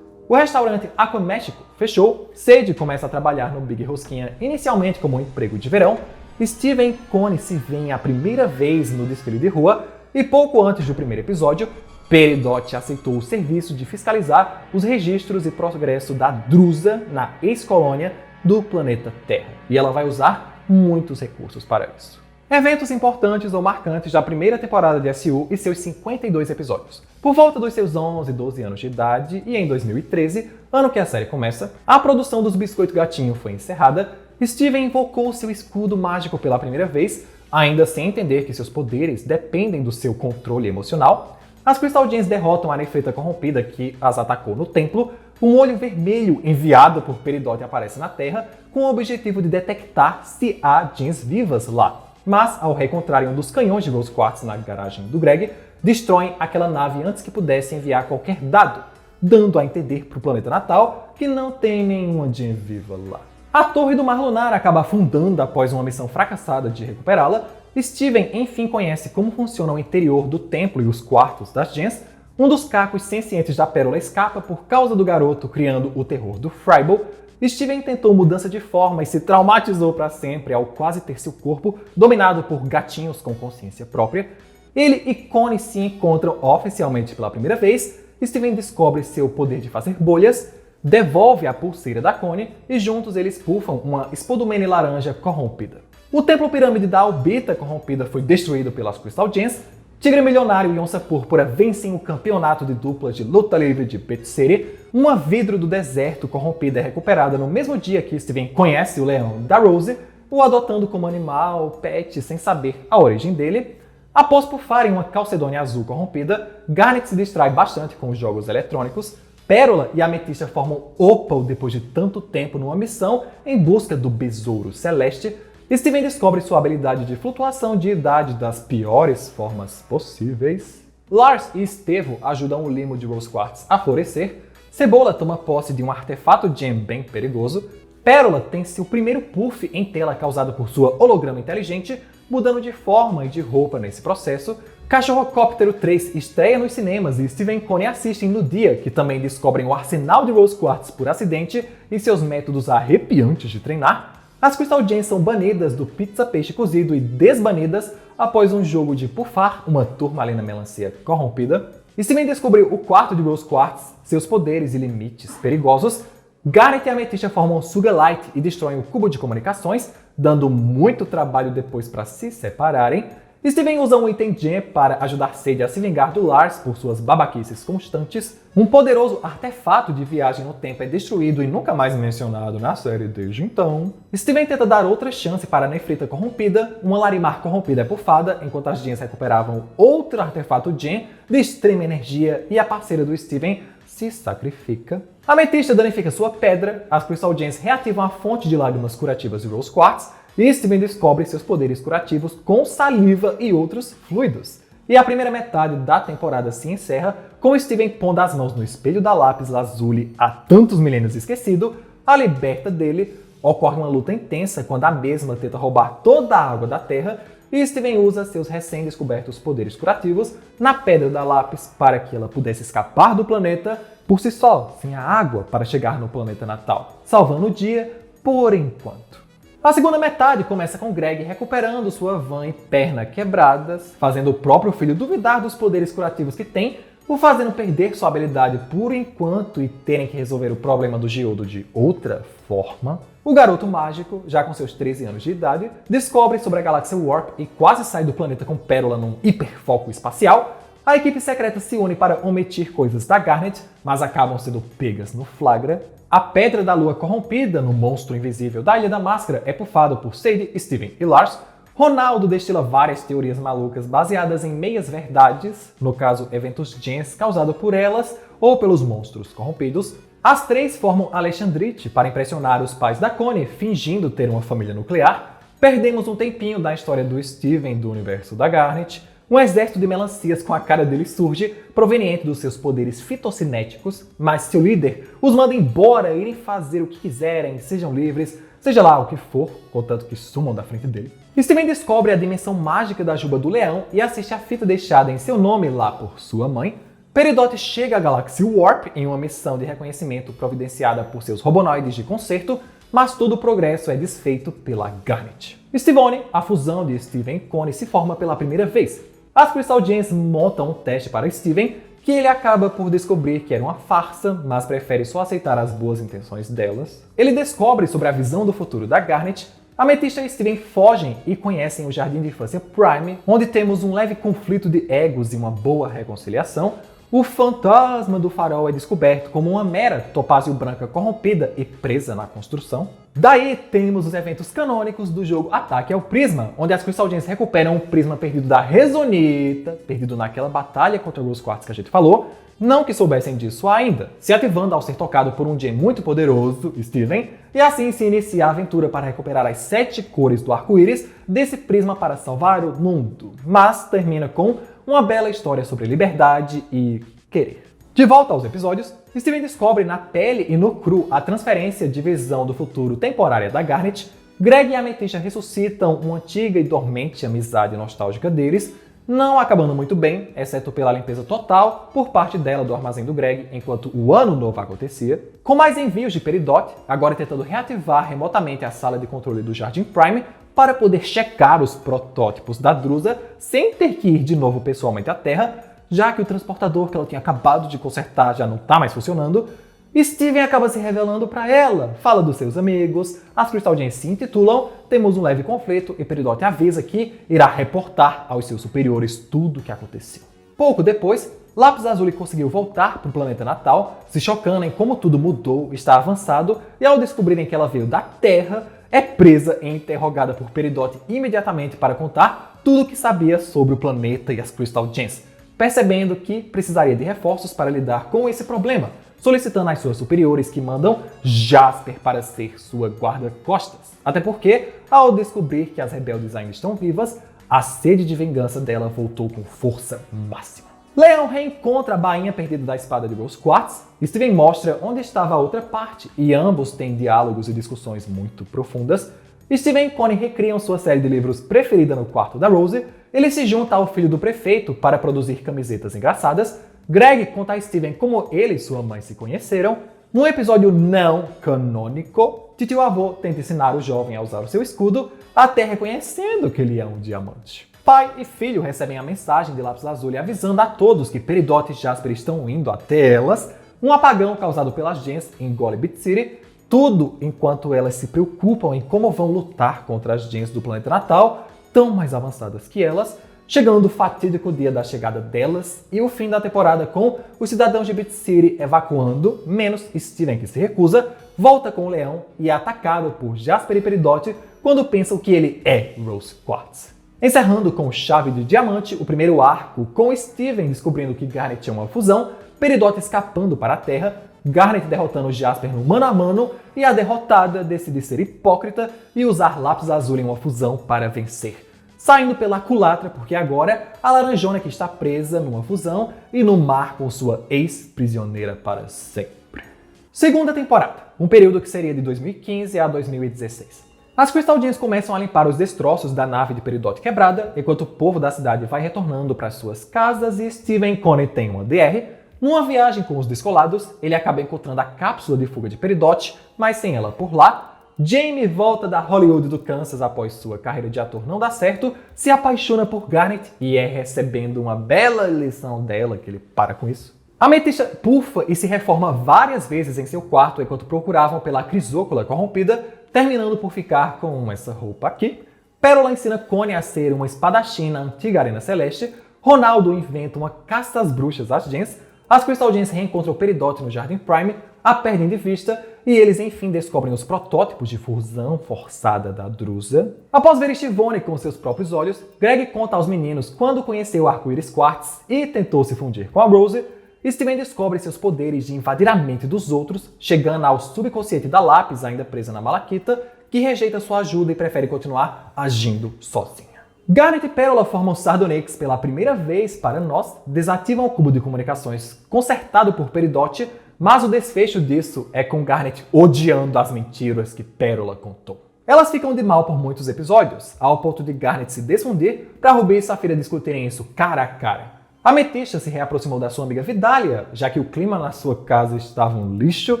O restaurante Aqua México fechou, Sage começa a trabalhar no Big Rosquinha inicialmente como um emprego de verão, Steven e Connie se veem a primeira vez no desfile de rua e pouco antes do primeiro episódio, Peridot aceitou o serviço de fiscalizar os registros e progresso da Drusa na ex-colônia do planeta Terra. E ela vai usar muitos recursos para isso. Eventos importantes ou marcantes da primeira temporada de SU e seus 52 episódios. Por volta dos seus 11 e 12 anos de idade, e em 2013, ano que a série começa, a produção dos Biscoito Gatinho foi encerrada, Steven invocou seu escudo mágico pela primeira vez, ainda sem entender que seus poderes dependem do seu controle emocional. As Crystal Gems derrotam a Nefrita corrompida que as atacou no templo. Um olho vermelho enviado por Peridot aparece na Terra com o objetivo de detectar se há Gens vivas lá. Mas, ao reencontrarem um dos canhões de Rose Quartz na garagem do Greg, destroem aquela nave antes que pudesse enviar qualquer dado, dando a entender para o planeta natal que não tem nenhuma Gen viva lá. A Torre do Mar Lunar acaba afundando após uma missão fracassada de recuperá-la. Steven enfim conhece como funciona o interior do templo e os quartos das Gens. Um dos cacos sencientes da Pérola escapa por causa do garoto criando o terror do Fribble. Steven tentou mudança de forma e se traumatizou para sempre ao quase ter seu corpo dominado por gatinhos com consciência própria. Ele e Connie se encontram oficialmente pela primeira vez. Steven descobre seu poder de fazer bolhas, devolve a pulseira da Connie e juntos eles pufam uma Spodumene laranja corrompida. O templo pirâmide da Albita corrompida foi destruído pelas Crystal Gems. Tigre Milionário e Onça Púrpura vencem o campeonato de duplas de luta livre de Pit City. Uma Vidro do Deserto corrompida é recuperada no mesmo dia que Steven conhece o leão da Rose, o adotando como animal, pet, sem saber a origem dele. Após pufarem uma Calcedônia azul corrompida, Garnet se distrai bastante com os jogos eletrônicos. Pérola e Ametista formam Opal depois de tanto tempo numa missão em busca do Besouro Celeste. Steven descobre sua habilidade de flutuação de idade das piores formas possíveis. Lars e Stevo ajudam o limo de Rose Quartz a florescer. Cebola toma posse de um artefato gem bem perigoso. Pérola tem seu primeiro puff em tela causado por sua holograma inteligente, mudando de forma e de roupa nesse processo. Cachorrocóptero 3 estreia nos cinemas e Steven e Connie assistem no dia, que também descobrem o arsenal de Rose Quartz por acidente e seus métodos arrepiantes de treinar. As Crystal Gems são banidas do Pizza Peixe Cozido e desbanidas após um jogo de puffar uma turmalina melancia corrompida. Steven descobriu o quarto de Rose Quartz, seus poderes e limites perigosos. Garnet e Ametista formam Sugar Light e destroem o cubo de comunicações, dando muito trabalho depois para se separarem. Steven usa um item gem para ajudar Sadie a se vingar do Lars por suas babaquices constantes. Um poderoso artefato de viagem no tempo é destruído e nunca mais mencionado na série desde então. Steven tenta dar outra chance para a Nefrita corrompida. Uma Larimar corrompida é bufada, enquanto as Gems recuperavam outro artefato gem de extrema energia e a parceira do Steven se sacrifica. A Ametista danifica sua pedra, as Crystal Gems reativam a fonte de lágrimas curativas de Rose Quartz, e Steven descobre seus poderes curativos com saliva e outros fluidos. E a primeira metade da temporada se encerra com Steven pondo as mãos no espelho da Lápis Lazuli há tantos milênios esquecido, a liberta dele. Ocorre uma luta intensa quando a mesma tenta roubar toda a água da Terra e Steven usa seus recém-descobertos poderes curativos na Pedra da Lápis para que ela pudesse escapar do planeta por si só, sem a água para chegar no planeta natal, salvando o dia por enquanto. A segunda metade começa com Greg recuperando sua van e perna quebradas, fazendo o próprio filho duvidar dos poderes curativos que tem, o fazendo perder sua habilidade por enquanto e terem que resolver o problema do Geodo de outra forma. O garoto mágico, já com seus 13 anos de idade, descobre sobre a galáxia Warp e quase sai do planeta com Pérola num hiperfoco espacial. A equipe secreta se une para omitir coisas da Garnet, mas acabam sendo pegas no flagra. A Pedra da Lua corrompida no monstro invisível da Ilha da Máscara é pufado por Sadie, Steven e Lars. Ronaldo destila várias teorias malucas baseadas em meias-verdades, no caso eventos gens causados por elas ou pelos monstros corrompidos. As três formam Alexandrite para impressionar os pais da Connie, fingindo ter uma família nuclear. Perdemos um tempinho da história do Steven do universo da Garnet. Um exército de melancias com a cara dele surge, proveniente dos seus poderes fitocinéticos, mas seu líder os manda embora, irem fazer o que quiserem, sejam livres, seja lá o que for, contanto que sumam da frente dele. Steven descobre a dimensão mágica da Juba do Leão e assiste a fita deixada em seu nome lá por sua mãe. Peridot chega à galáxia Warp em uma missão de reconhecimento providenciada por seus robonoides de conserto, mas todo o progresso é desfeito pela Garnet. Stevone, a fusão de Steven e Connie, se forma pela primeira vez. As Crystal Gems montam um teste para Steven, que ele acaba por descobrir que era uma farsa, mas prefere só aceitar as boas intenções delas. Ele descobre sobre a visão do futuro da Garnet. Ametista e Steven fogem e conhecem o Jardim de Infância Prime, onde temos um leve conflito de egos e uma boa reconciliação. O fantasma do farol é descoberto como uma mera topázio branca corrompida e presa na construção. Daí temos os eventos canônicos do jogo Ataque ao Prisma, onde as Crystal Gems recuperam o prisma perdido da Rezonita, perdido naquela batalha contra Rose Quartz que a gente falou, não que soubessem disso ainda, se ativando ao ser tocado por um Gem muito poderoso, Steven, e assim se inicia a aventura para recuperar as 7 cores do arco-íris desse prisma para salvar o mundo, mas termina com uma bela história sobre liberdade e querer. De volta aos episódios, Steven descobre na pele e no cru a transferência de visão do futuro temporária da Garnet. Greg e Ametista ressuscitam uma antiga e dormente amizade nostálgica deles. não acabando muito bem, exceto pela limpeza total por parte dela do armazém do Greg enquanto o Ano Novo acontecia. Com mais envios de Peridot, agora tentando reativar remotamente a sala de controle do Jardim Prime para poder checar os protótipos da Drusa sem ter que ir de novo pessoalmente à Terra, já que o transportador que ela tinha acabado de consertar já não está mais funcionando. Steven acaba se revelando para ela, fala dos seus amigos, as Crystal Gems se intitulam, temos um leve conflito e Peridot avisa que irá reportar aos seus superiores tudo o que aconteceu. Pouco depois, Lápis Lazuli conseguiu voltar para o planeta natal, se chocando em como tudo mudou, está avançado, e ao descobrirem que ela veio da Terra, é presa e interrogada por Peridot imediatamente para contar tudo o que sabia sobre o planeta e as Crystal Gems, percebendo que precisaria de reforços para lidar com esse problema, solicitando às suas superiores que mandam Jasper para ser sua guarda-costas. Até porque, ao descobrir que as rebeldes ainda estão vivas, a sede de vingança dela voltou com força máxima. Leão reencontra a bainha perdida da espada de Rose Quartz, Steven mostra onde estava a outra parte, e ambos têm diálogos e discussões muito profundas. Steven e Connie recriam sua série de livros preferida no quarto da Rose, ele se junta ao filho do prefeito para produzir camisetas engraçadas, Greg conta a Steven como ele e sua mãe se conheceram. Num episódio não canônico, titio avô tenta ensinar o jovem a usar o seu escudo, até reconhecendo que ele é um diamante. Pai e filho recebem a mensagem de Lápis Lazuli avisando a todos que Peridot e Jasper estão indo até elas, um apagão causado pelas Gens em Golibit City, tudo enquanto elas se preocupam em como vão lutar contra as Gens do planeta natal, tão mais avançadas que elas, chegando o fatídico dia da chegada delas e o fim da temporada com os cidadãos de Bit City evacuando, menos Steven que se recusa, volta com o leão e é atacado por Jasper e Peridot quando pensam que ele é Rose Quartz. Encerrando com chave de diamante o primeiro arco, com Steven descobrindo que Garnet é uma fusão, Peridot escapando para a Terra, Garnet derrotando Jasper no mano a mano e a derrotada decide ser hipócrita e usar Lápis Lazuli em uma fusão para vencer. Saindo pela culatra porque agora a Laranjona que está presa numa fusão e no mar com sua ex-prisioneira para sempre. Segunda temporada, um período que seria de 2015 a 2016. As Crystal Gems começam a limpar os destroços da nave de Peridot quebrada, enquanto o povo da cidade vai retornando para suas casas e Steven e Connie têm uma DR. Numa viagem com os Descolados, ele acaba encontrando a cápsula de fuga de Peridot, mas sem ela por lá. Jamie volta da Hollywood do Kansas após sua carreira de ator não dar certo, se apaixona por Garnet e é recebendo uma bela lição dela que ele para com isso. Ametista pufa e se reforma várias vezes em seu quarto enquanto procuravam pela Crisócola corrompida, terminando por ficar com essa roupa aqui. Pérola ensina Connie a ser uma espadachim na antiga Arena Celeste, Ronaldo inventa uma caça às bruxas às Gens, as Crystal Gems reencontram Peridot no Jardim Prime, a perdem de vista e eles enfim descobrem os protótipos de fusão forçada da Drusa. Após ver Estivone com seus próprios olhos, Greg conta aos meninos quando conheceu o Arco-Íris Quartz e tentou se fundir com a Rose. Steven descobre seus poderes de invadir a mente dos outros, chegando ao subconsciente da Lápis ainda presa na Malaquita, que rejeita sua ajuda e prefere continuar agindo sozinha. Garnet e Pérola formam Sardonyx pela primeira vez para nós, desativam o cubo de comunicações consertado por Peridot, mas o desfecho disso é com Garnet odiando as mentiras que Pérola contou. Elas ficam de mal por muitos episódios, ao ponto de Garnet se desfundir para Ruby e Safira discutirem isso cara a cara. A Ametista se reaproximou da sua amiga Vidalia, já que o clima na sua casa estava um lixo.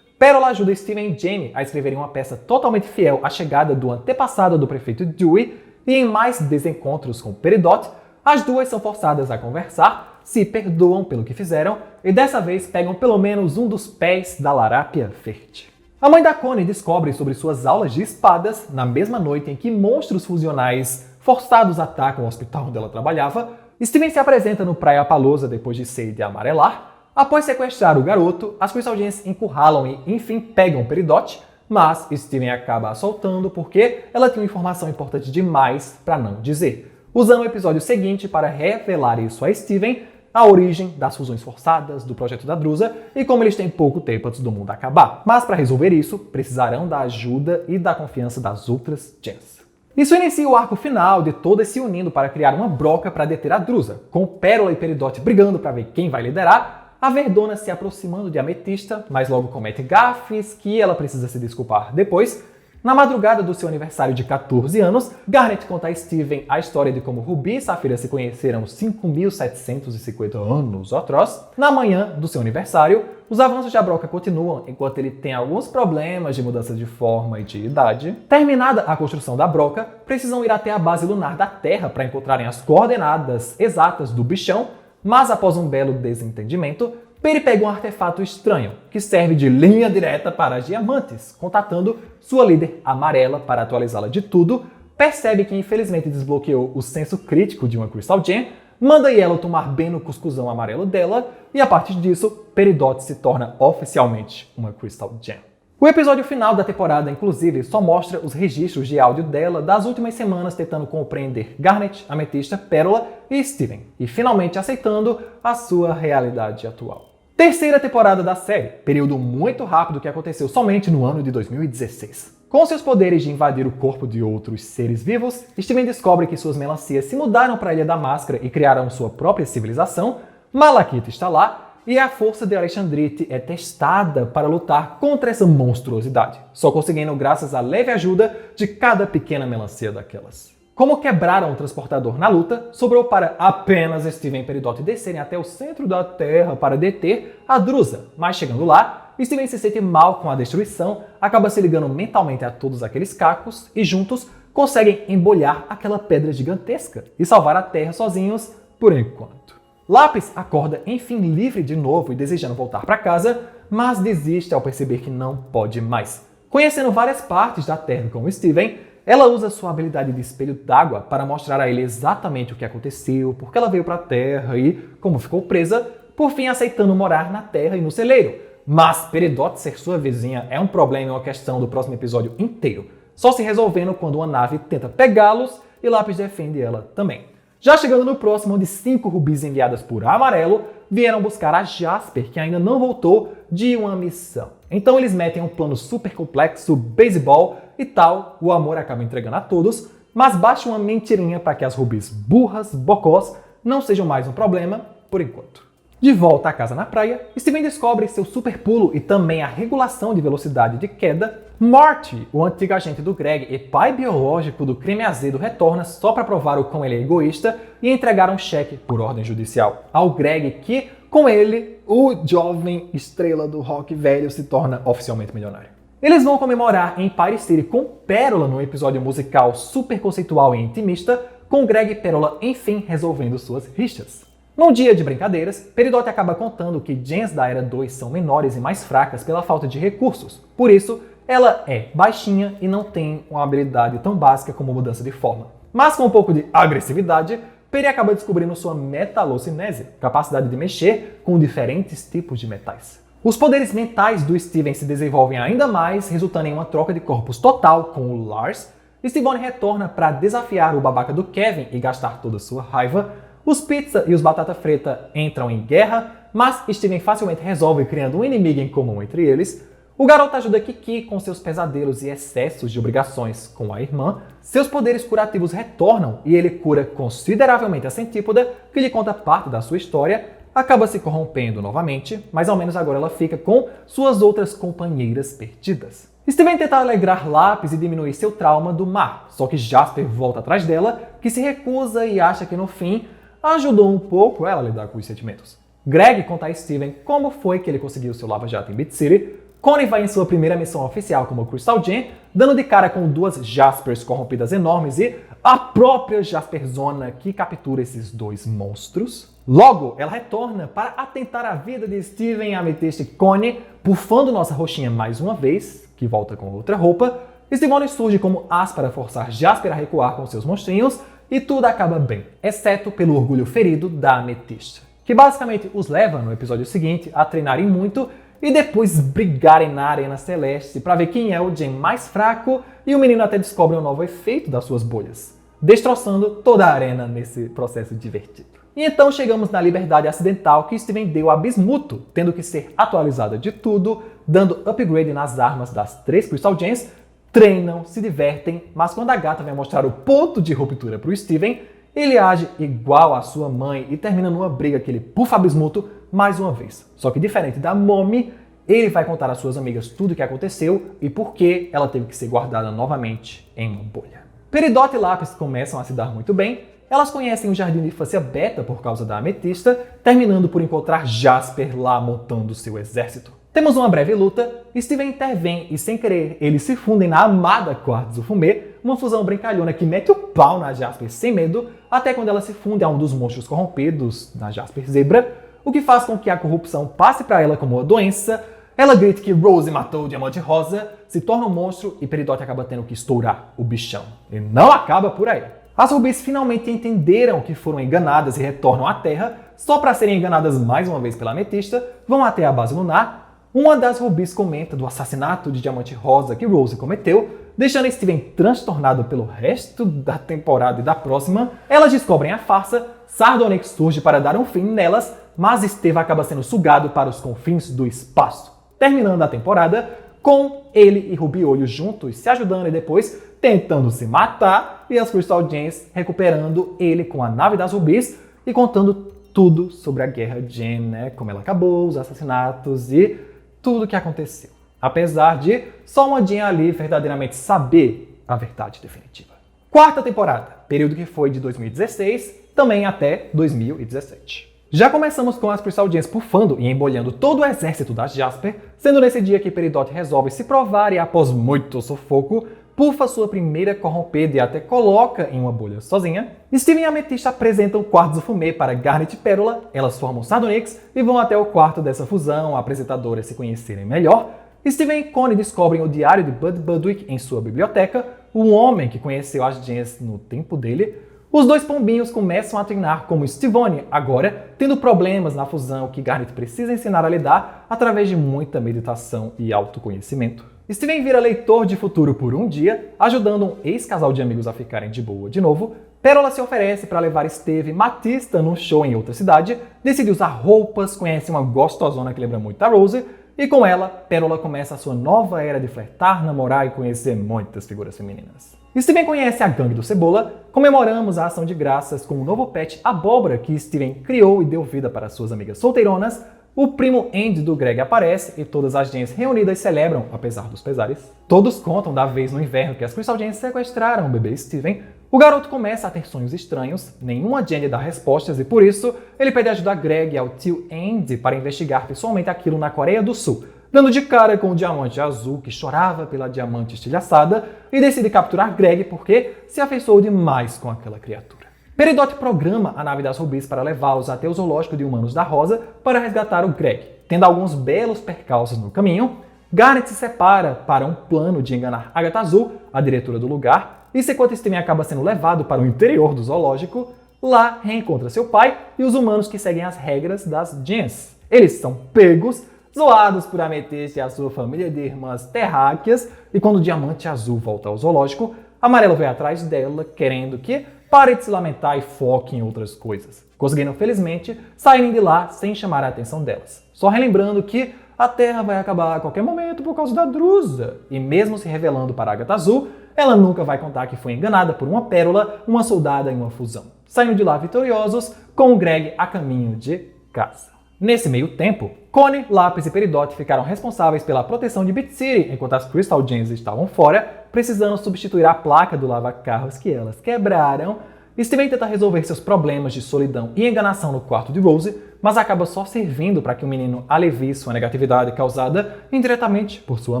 Pérola ajuda Steven e Jamie a escreverem uma peça totalmente fiel à chegada do antepassado do prefeito Dewey, e em mais desencontros com Peridot, as duas são forçadas a conversar, se perdoam pelo que fizeram e dessa vez pegam pelo menos um dos pés da Larápia Verde. A mãe da Connie descobre sobre suas aulas de espadas na mesma noite em que monstros fusionais forçados atacam o hospital onde ela trabalhava. Steven se apresenta no Praia Palosa depois de Sadie amarelar. Após sequestrar o garoto, as Crystal Gems encurralam e enfim pegam Peridot, mas Steven acaba a soltando porque ela tinha uma informação importante demais para não dizer, usando o episódio seguinte para revelar isso a Steven, a origem das fusões forçadas, do projeto da Drusa e como eles têm pouco tempo antes do mundo acabar. Mas para resolver isso, precisarão da ajuda e da confiança das outras Gens. Isso inicia o arco final de todas se unindo para criar uma broca para deter a Drusa, com Pérola e Peridot brigando para ver quem vai liderar, a Verdona se aproximando de Ametista, mas logo comete gafes que ela precisa se desculpar depois, Na madrugada do seu aniversário de 14 anos, Garnet conta a Steven a história de como Ruby e Safira se conheceram 5.750 anos atrás. Na manhã do seu aniversário, os avanços de Abroca continuam enquanto ele tem alguns problemas de mudança de forma e de idade. Terminada a construção da Broca, precisam ir até a base lunar da Terra para encontrarem as coordenadas exatas do bichão, mas após um belo desentendimento, Perry pega um artefato estranho, que serve de linha direta para as diamantes, contatando sua líder amarela para atualizá-la de tudo, percebe que infelizmente desbloqueou o senso crítico de uma Crystal Gem, manda Yellow tomar bem no cuscuzão amarelo dela, e a partir disso, Peridot se torna oficialmente uma Crystal Gem. O episódio final da temporada, inclusive, só mostra os registros de áudio dela das últimas semanas tentando compreender Garnet, Ametista, Pérola e Steven, e finalmente aceitando a sua realidade atual. Terceira temporada da série, período muito rápido que aconteceu somente no ano de 2016. Com seus poderes de invadir o corpo de outros seres vivos, Steven descobre que suas melancias se mudaram para a Ilha da Máscara e criaram sua própria civilização. Malakith está lá, e a força de Alexandrite é testada para lutar contra essa monstruosidade, só conseguindo graças à leve ajuda de cada pequena melancia daquelas. Como quebraram o transportador na luta, sobrou para apenas Steven e Peridot descerem até o centro da Terra para deter a Drusa, mas chegando lá, Steven se sente mal com a destruição, acaba se ligando mentalmente a todos aqueles cacos e juntos conseguem embolhar aquela pedra gigantesca e salvar a Terra sozinhos por enquanto. Lápis acorda enfim livre de novo e desejando voltar para casa, mas desiste ao perceber que não pode mais. Conhecendo várias partes da Terra com Steven, ela usa sua habilidade de espelho d'água para mostrar a ele exatamente o que aconteceu, por que ela veio para a Terra e como ficou presa, por fim aceitando morar na Terra e no celeiro. Mas Peridot ser sua vizinha é um problema e uma questão do próximo episódio inteiro, só se resolvendo quando uma nave tenta pegá-los e Lápis defende ela também. Já chegando no próximo, onde 5 rubis enviadas por Amarelo vieram buscar a Jasper, que ainda não voltou de uma missão. Então eles metem um plano super complexo, beisebol e tal, o amor acaba entregando a todos, mas baixa uma mentirinha para que as rubis burras, bocós, não sejam mais um problema por enquanto. De volta à casa na praia, Steven descobre seu super pulo e também a regulação de velocidade de queda. Morty, o antigo agente do Greg e pai biológico do creme azedo, retorna só para provar o quão ele é egoísta e entregar um cheque por ordem judicial ao Greg que, com ele, o jovem estrela do rock velho se torna oficialmente milionário. Eles vão comemorar em Empire City com Pérola no episódio musical super conceitual e intimista, com Greg e Pérola enfim resolvendo suas rixas. Num dia de brincadeiras, Peridot acaba contando que gens da Era 2 são menores e mais fracas pela falta de recursos. Por isso, ela é baixinha e não tem uma habilidade tão básica como mudança de forma. Mas com um pouco de agressividade, Peri acaba descobrindo sua metalocinese, capacidade de mexer com diferentes tipos de metais. Os poderes mentais do Steven se desenvolvem ainda mais, resultando em uma troca de corpos total com o Lars. Steven retorna para desafiar o babaca do Kevin e gastar toda sua raiva. Os Pizza e os Batata Frita entram em guerra, mas Steven facilmente resolve criando um inimigo em comum entre eles. O garoto ajuda Kiki com seus pesadelos e excessos de obrigações com a irmã. Seus poderes curativos retornam e ele cura consideravelmente a Centípoda, que lhe conta parte da sua história. Acaba se corrompendo novamente, mas ao menos agora ela fica com suas outras companheiras perdidas. Steven tenta alegrar Lápis e diminuir seu trauma do mar, só que Jasper volta atrás dela, que se recusa e acha que no fim ajudou um pouco ela a lidar com os sentimentos. Greg conta a Steven como foi que ele conseguiu seu lava-jato em Beat City. Connie vai em sua primeira missão oficial como Crystal Gem, dando de cara com 2 Jaspers corrompidas enormes e a própria Jasperzona que captura esses 2 monstros. Logo, ela retorna para atentar a vida de Steven, Amethyst e Connie, bufando nossa roxinha mais uma vez, que volta com outra roupa. Steven surge como as para forçar Jasper a recuar com seus monstrinhos, e tudo acaba bem, exceto pelo orgulho ferido da Amethyst, que basicamente os leva no episódio seguinte a treinarem muito e depois brigarem na Arena Celeste para ver quem é o Gen mais fraco, e o menino até descobre um novo efeito das suas bolhas, destroçando toda a arena nesse processo divertido. E então chegamos na liberdade acidental que Steven deu a Bismuto, tendo que ser atualizada de tudo, dando upgrade nas armas das 3 Crystal Gems. Treinam, se divertem, mas quando a gata vai mostrar o ponto de ruptura para o Steven, ele age igual a sua mãe e termina numa briga que ele pufa a Bismuto mais uma vez. Só que diferente da Mommy, ele vai contar às suas amigas tudo o que aconteceu e por que ela teve que ser guardada novamente em uma bolha. Peridot e Lápis começam a se dar muito bem. Elas conhecem o jardim de infância Beta por causa da Ametista, terminando por encontrar Jasper lá montando seu exército. Temos uma breve luta, Steven intervém e sem querer eles se fundem na amada Quartzo Fumê, uma fusão brincalhona que mete o pau na Jasper sem medo, até quando ela se funde a um dos monstros corrompidos, na Jasper Zebra, o que faz com que a corrupção passe para ela como uma doença. Ela grita que Rose matou o Diamante Rosa, se torna um monstro e Peridot acaba tendo que estourar o bichão. E não acaba por aí. As Rubis finalmente entenderam que foram enganadas e retornam à Terra, só para serem enganadas mais uma vez pela Ametista, vão até a base lunar. Uma das Rubis comenta do assassinato de Diamante Rosa que Rose cometeu, deixando Steven transtornado pelo resto da temporada e da próxima. Elas descobrem a farsa, Sardonyx surge para dar um fim nelas, mas Steve acaba sendo sugado para os confins do espaço. Terminando a temporada com ele e Rubiolho juntos, se ajudando e depois tentando se matar, e as Crystal Gems recuperando ele com a nave das Rubis e contando tudo sobre a Guerra Gem, né? Como ela acabou, os assassinatos e tudo o que aconteceu. Apesar de só uma Gem ali verdadeiramente saber a verdade definitiva. Quarta temporada, período que foi de 2016 também até 2017. Já começamos com as Crystal Gems pufando e embolhando todo o exército da Jasper, sendo nesse dia que Peridot resolve se provar e, após muito sufoco, pufa sua primeira corrompida e até coloca em uma bolha sozinha. Steven e Ametista apresentam Quartzo Fumê para Garnet e Pérola, elas formam Sardonyx e vão até o quarto dessa fusão, apresentadoras se conhecerem melhor. Steven e Connie descobrem o diário de Bud Budwick em sua biblioteca, um homem que conheceu as Gems no tempo dele. Os dois pombinhos começam a treinar como Stevonnie, agora tendo problemas na fusão que Garnet precisa ensinar a lidar através de muita meditação e autoconhecimento. Steven vira leitor de futuro por um dia, ajudando um ex-casal de amigos a ficarem de boa de novo. Pérola se oferece para levar Steve e Matista num show em outra cidade, decide usar roupas, conhece uma gostosona que lembra muito a Rose, e com ela, Pérola começa a sua nova era de flertar, namorar e conhecer muitas figuras femininas. Steven conhece a Gangue do Cebola, comemoramos a ação de graças com o novo pet Abóbora que Steven criou e deu vida para suas amigas solteironas. O primo Andy do Greg aparece e todas as Gems reunidas celebram, apesar dos pesares. Todos contam da vez no inverno que as Crystal Gems sequestraram o bebê Steven. O garoto começa a ter sonhos estranhos, nenhuma Gem lhe dá respostas e por isso ele pede ajuda a Greg e ao tio Andy para investigar pessoalmente aquilo na Coreia do Sul, dando de cara com o Diamante Azul que chorava pela Diamante Estilhaçada e decide capturar Greg porque se afeiçoou demais com aquela criatura. Peridot programa a nave das Rubis para levá-los até o zoológico de humanos da Rosa para resgatar o Greg. Tendo alguns belos percalços no caminho, Garnet se separa para um plano de enganar Agatha Azul, a diretora do lugar, e enquanto Steven acaba sendo levado para o interior do zoológico, lá reencontra seu pai e os humanos que seguem as regras das Gems. Eles são pegos, zoados por Ametista e a sua família de irmãs terráqueas, e quando o Diamante Azul volta ao zoológico, Amarelo vai atrás dela, querendo que pare de se lamentar e foque em outras coisas, conseguindo felizmente saírem de lá sem chamar a atenção delas. Só relembrando que a Terra vai acabar a qualquer momento por causa da Drusa, e mesmo se revelando para Agatha Azul, ela nunca vai contar que foi enganada por uma pérola, uma soldada em uma fusão, saindo de lá vitoriosos com o Greg a caminho de casa. Nesse meio tempo, Connie, Lápis e Peridot ficaram responsáveis pela proteção de Beat City, enquanto as Crystal Gems estavam fora, precisando substituir a placa do lava-carros que elas quebraram. Steven tenta resolver seus problemas de solidão e enganação no quarto de Rose, mas acaba só servindo para que o menino alivie sua negatividade causada indiretamente por sua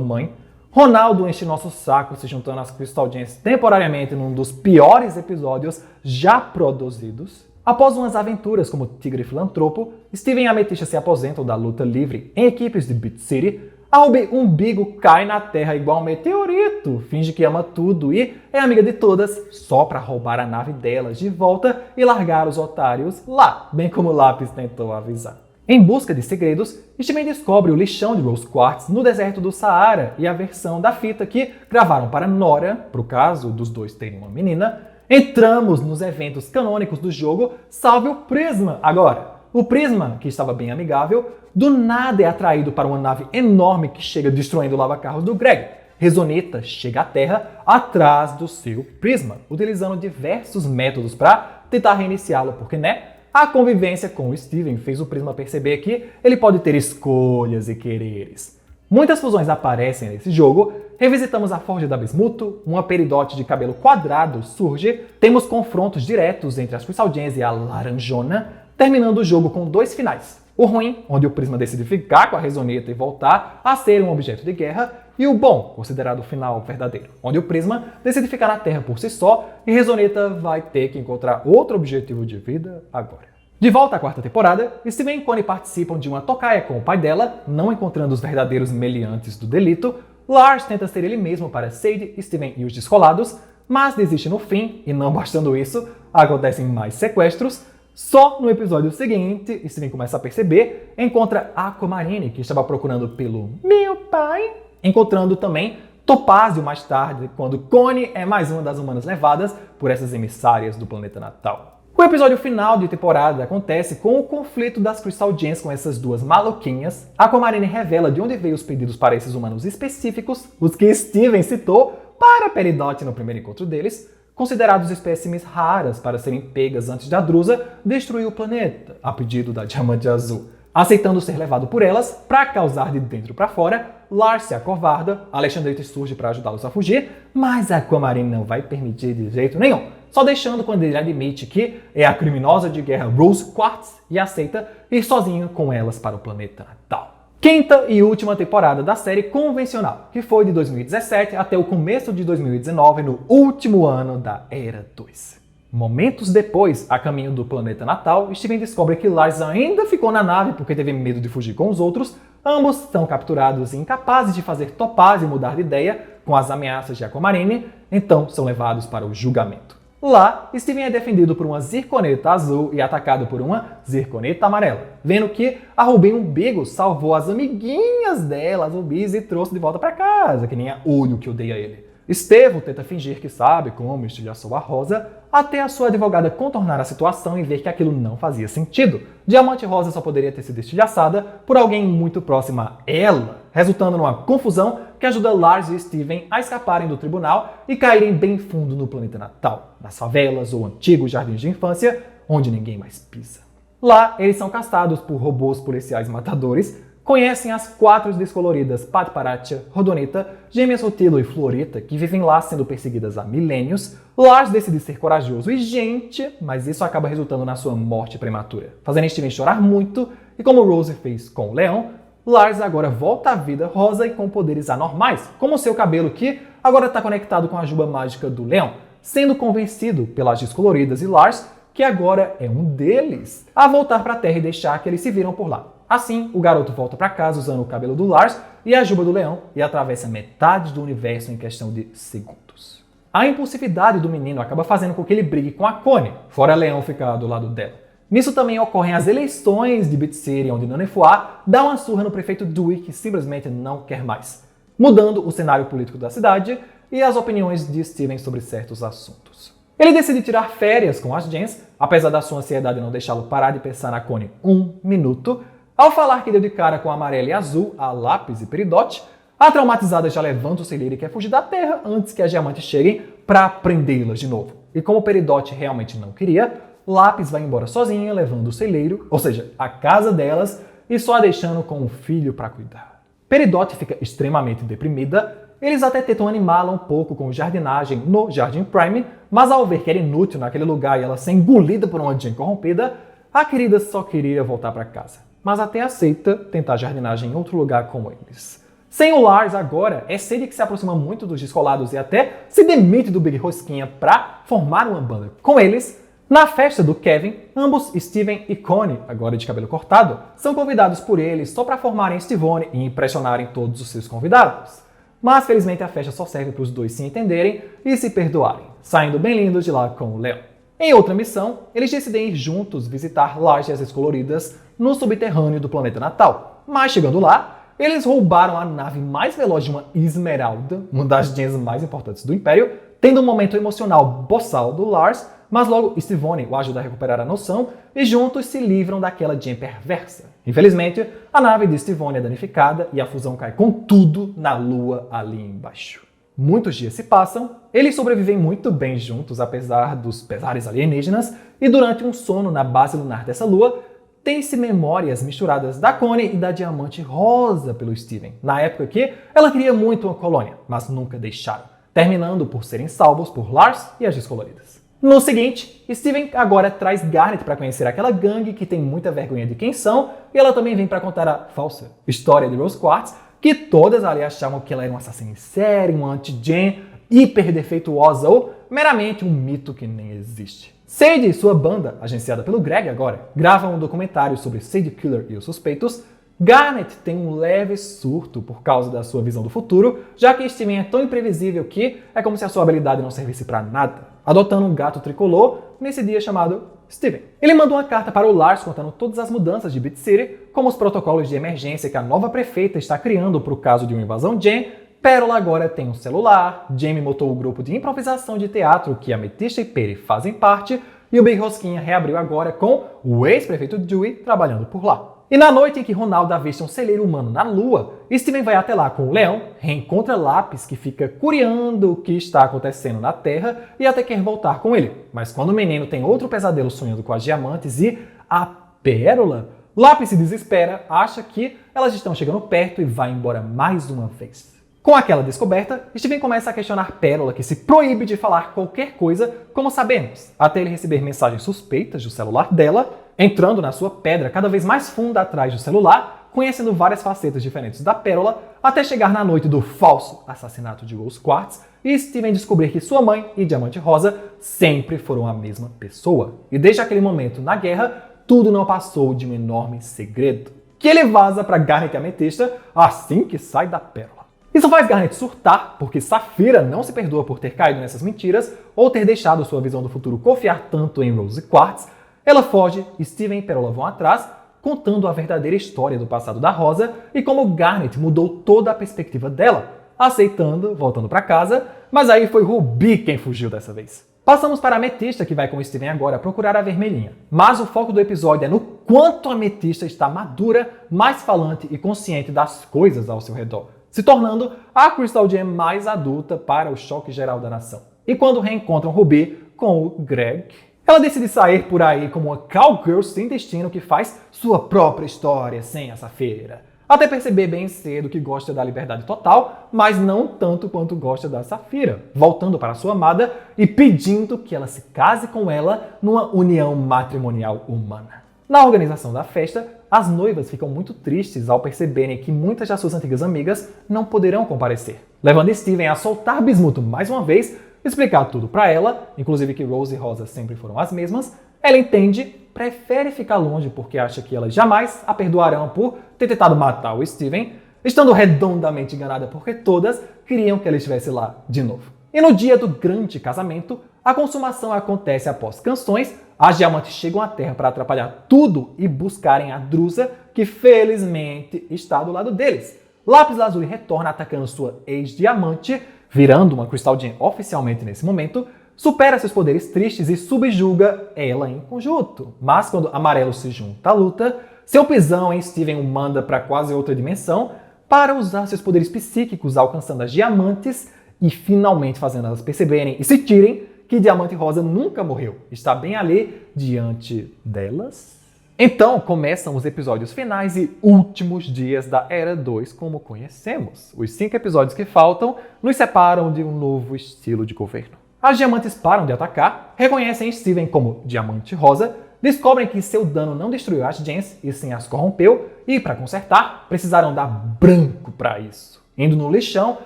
mãe. Ronaldo enche nosso saco se juntando às Crystal Gems temporariamente num dos piores episódios já produzidos. Após umas aventuras como Tigre Filantropo, Steven e Ametista se aposentam da luta livre em equipes de Beat City. A Ruby Umbigo cai na Terra igual um meteorito, finge que ama tudo e é amiga de todas só pra roubar a nave delas de volta e largar os otários lá, bem como o Lápis tentou avisar. Em busca de segredos, Steven descobre o lixão de Rose Quartz no deserto do Saara e a versão da fita que gravaram para Nora, pro caso dos dois terem uma menina. Entramos nos eventos canônicos do jogo, salve o Prisma agora. O Prisma, que estava bem amigável, do nada é atraído para uma nave enorme que chega destruindo o lava-carros do Greg. Resonita chega à Terra atrás do seu Prisma, utilizando diversos métodos para tentar reiniciá-lo, porque né? a convivência com o Steven fez o Prisma perceber que ele pode ter escolhas e quereres. Muitas fusões aparecem nesse jogo, revisitamos a Forja da Bismuth, uma Peridot de cabelo quadrado surge, temos confrontos diretos entre as Crystal Gems e a Laranjona, terminando o jogo com 2 finais. O ruim, onde o Prisma decide ficar com a Resoneta e voltar a ser um objeto de guerra, e o bom, considerado o final verdadeiro, onde o Prisma decide ficar na Terra por si só e Resoneta vai ter que encontrar outro objetivo de vida agora. De volta à 4ª temporada, Steven e Connie participam de uma tocaia com o pai dela, não encontrando os verdadeiros meliantes do delito. Lars tenta ser ele mesmo para Sadie, Steven e os Descolados, mas desiste no fim, e não bastando isso, acontecem mais sequestros. Só no episódio seguinte, Steven começa a perceber, encontra Aquamarine, que estava procurando pelo meu pai, encontrando também Topázio mais tarde, quando Connie é mais uma das humanas levadas por essas emissárias do planeta natal. O episódio final de temporada acontece com o conflito das Crystal Gems com essas duas maluquinhas. Aquamarine revela de onde veio os pedidos para esses humanos específicos, os que Steven citou para Peridot no primeiro encontro deles, considerados espécimes raras para serem pegas antes da Drusa destruir o planeta, a pedido da Diamante Azul. Aceitando ser levado por elas, para causar de dentro para fora, Lars se acovarda, Alexandrite surge para ajudá-los a fugir, mas Aquamarine não vai permitir de jeito nenhum, só deixando quando ele admite que é a criminosa de guerra Rose Quartz e aceita ir sozinho com elas para o planeta natal. 5ª e última temporada da série convencional, que foi de 2017 até o começo de 2019, no último ano da Era 2. Momentos depois, a caminho do planeta natal, Steven descobre que Lars ainda ficou na nave porque teve medo de fugir com os outros. Ambos são capturados e incapazes de fazer Topázio mudar de ideia com as ameaças de Aquamarine, então são levados para o julgamento. Lá, Steven é defendido por uma Zirconeta azul e atacado por uma Zirconeta amarela, vendo que a Rubin Umbigo salvou as amiguinhas dela, as Rubis, e trouxe de volta para casa, que nem a Olho que odeia ele. Estevo tenta fingir que sabe como estilhaçou a Rosa, até a sua advogada contornar a situação e ver que aquilo não fazia sentido. Diamante Rosa só poderia ter sido estilhaçada por alguém muito próximo a ela, resultando numa confusão que ajuda Lars e Steven a escaparem do tribunal e caírem bem fundo no planeta natal, nas favelas ou antigos jardins de infância, onde ninguém mais pisa. Lá, eles são caçados por robôs policiais matadores, conhecem as 4 descoloridas Patparatia, Rodonita, Gêmeas Rutilo e Florita, que vivem lá sendo perseguidas há milênios. Lars decide ser corajoso e gente, mas isso acaba resultando na sua morte prematura, fazendo Steven chorar muito, e como Rose fez com o leão, Lars agora volta à vida rosa e com poderes anormais, como seu cabelo que agora está conectado com a juba mágica do leão, sendo convencido pelas descoloridas e Lars, que agora é um deles, a voltar para a Terra e deixar que eles se viram por lá. Assim, o garoto volta para casa usando o cabelo do Lars e a juba do leão e atravessa metade do universo em questão de segundos. A impulsividade do menino acaba fazendo com que ele brigue com a Connie, fora Leão ficar do lado dela. Nisso também ocorrem as eleições de Beat City, onde Nanefua dá uma surra no prefeito Dewey, que simplesmente não quer mais, mudando o cenário político da cidade e as opiniões de Steven sobre certos assuntos. Ele decide tirar férias com as Gems, apesar da sua ansiedade não deixá-lo parar de pensar na Connie um minuto. Ao falar que deu de cara com a amarela e azul, a Lápis e Peridot, a traumatizada já levanta o celeiro e quer fugir da Terra antes que as diamantes cheguem para prendê-las de novo. E como Peridot realmente não queria, Lápis vai embora sozinha, levando o celeiro, ou seja, a casa delas, e só a deixando com o filho para cuidar. Peridot fica extremamente deprimida. Eles até tentam animá-la um pouco com jardinagem no Jardim Prime, mas ao ver que era inútil naquele lugar e ela ser engolida por uma Gem corrompida, a querida só queria voltar para casa. Mas até aceita tentar jardinagem em outro lugar com eles. Sem o Lars agora, é Sadie que se aproxima muito dos Descolados e até se demite do Big Rosquinha para formar uma banda com eles. Na festa do Kevin, ambos, Steven e Connie, agora de cabelo cortado, são convidados por eles só para formarem Stivone e impressionarem todos os seus convidados. Mas felizmente a festa só serve para os dois se entenderem e se perdoarem, saindo bem lindos de lá com o Leão. Em outra missão, eles decidem ir juntos visitar Lars e as Descoloridas no subterrâneo do planeta natal. Mas chegando lá, eles roubaram a nave mais veloz de uma Esmeralda, uma das gems mais importantes do Império, tendo um momento emocional boçal do Lars, mas logo Stivone o ajuda a recuperar a noção e juntos se livram daquela gem perversa. Infelizmente, a nave de Stivone é danificada e a fusão cai com tudo na lua ali embaixo. Muitos dias se passam, eles sobrevivem muito bem juntos apesar dos pesares alienígenas, e durante um sono na base lunar dessa lua, tem-se memórias misturadas da Connie e da Diamante Rosa pelo Steven, na época que ela queria muito uma colônia, mas nunca deixaram, terminando por serem salvos por Lars e as Descoloridas. No seguinte, Steven agora traz Garnet para conhecer aquela gangue que tem muita vergonha de quem são, e ela também vem para contar a falsa história de Rose Quartz, que todas ali achavam que ela era um assassino em série, uma anti-gen, hiper defeituosa ou meramente um mito que nem existe. Sadie e sua banda, agenciada pelo Greg agora, gravam um documentário sobre Sadie Killer e os suspeitos. Garnet tem um leve surto por causa da sua visão do futuro, já que Steven é tão imprevisível que é como se a sua habilidade não servisse para nada, adotando um gato tricolor nesse dia chamado Steven. Ele manda uma carta para o Lars contando todas as mudanças de Beat City, como os protocolos de emergência que a nova prefeita está criando para o caso de uma invasão Gen. Pérola agora tem um celular, Jamie montou o grupo de improvisação de teatro que Ametista e Peri fazem parte, e o Big Rosquinha reabriu agora com o ex-prefeito Dewey trabalhando por lá. E na noite em que Ronaldo avista um celeiro humano na Lua, Steven vai até lá com o leão, reencontra Lápis, que fica curiando o que está acontecendo na Terra e até quer voltar com ele. Mas quando o menino tem outro pesadelo sonhando com as diamantes e a Pérola, Lápis se desespera, acha que elas estão chegando perto e vai embora mais uma vez. Com aquela descoberta, Steven começa a questionar Pérola, que se proíbe de falar qualquer coisa, como sabemos, até ele receber mensagens suspeitas do celular dela, entrando na sua pedra cada vez mais funda atrás do celular, conhecendo várias facetas diferentes da Pérola, até chegar na noite do falso assassinato de Rose Quartz e Steven descobrir que sua mãe e Diamante Rosa sempre foram a mesma pessoa. E desde aquele momento na guerra, tudo não passou de um enorme segredo, que ele vaza para Garnet e Ametista assim que sai da Pérola. Isso faz Garnet surtar, porque Safira não se perdoa por ter caído nessas mentiras ou ter deixado sua visão do futuro confiar tanto em Rose Quartz. Ela foge, Steven e Pérola vão atrás, contando a verdadeira história do passado da Rosa e como Garnet mudou toda a perspectiva dela, aceitando, voltando para casa, mas aí foi Ruby quem fugiu dessa vez. Passamos para a Ametista, que vai com Steven agora procurar a Vermelhinha. Mas o foco do episódio é no quanto a Ametista está madura, mais falante e consciente das coisas ao seu redor, se tornando a Crystal Gem mais adulta para o choque geral da nação. E quando reencontram Ruby com o Greg, ela decide sair por aí como uma cowgirl sem destino que faz sua própria história sem essa feira. Até perceber bem cedo que gosta da liberdade total, mas não tanto quanto gosta da Safira, voltando para sua amada e pedindo que ela se case com ela numa união matrimonial humana. Na organização da festa, as noivas ficam muito tristes ao perceberem que muitas das suas antigas amigas não poderão comparecer, levando Steven a soltar Bismuto mais uma vez, explicar tudo para ela, inclusive que Rose e Rosa sempre foram as mesmas. Ela entende, prefere ficar longe porque acha que elas jamais a perdoarão por ter tentado matar o Steven, estando redondamente enganada porque todas queriam que ela estivesse lá de novo. E no dia do grande casamento, a consumação acontece após canções, as diamantes chegam à Terra para atrapalhar tudo e buscarem a Drusa, que felizmente está do lado deles. Lápis Lazuli retorna atacando sua ex-diamante, virando uma Crystal Gem oficialmente nesse momento, supera seus poderes tristes e subjuga ela em conjunto. Mas quando Amarelo se junta à luta, seu pisão em Steven o manda para quase outra dimensão para usar seus poderes psíquicos alcançando as diamantes e finalmente fazendo elas perceberem e sentirem que Diamante Rosa nunca morreu, está bem ali diante delas. Então começam os episódios finais e últimos dias da Era 2 como conhecemos. Os 5 episódios que faltam nos separam de um novo estilo de governo. As diamantes param de atacar, reconhecem Steven como Diamante Rosa, descobrem que seu dano não destruiu as gens e sim as corrompeu, e para consertar, precisaram dar branco para isso. Indo no lixão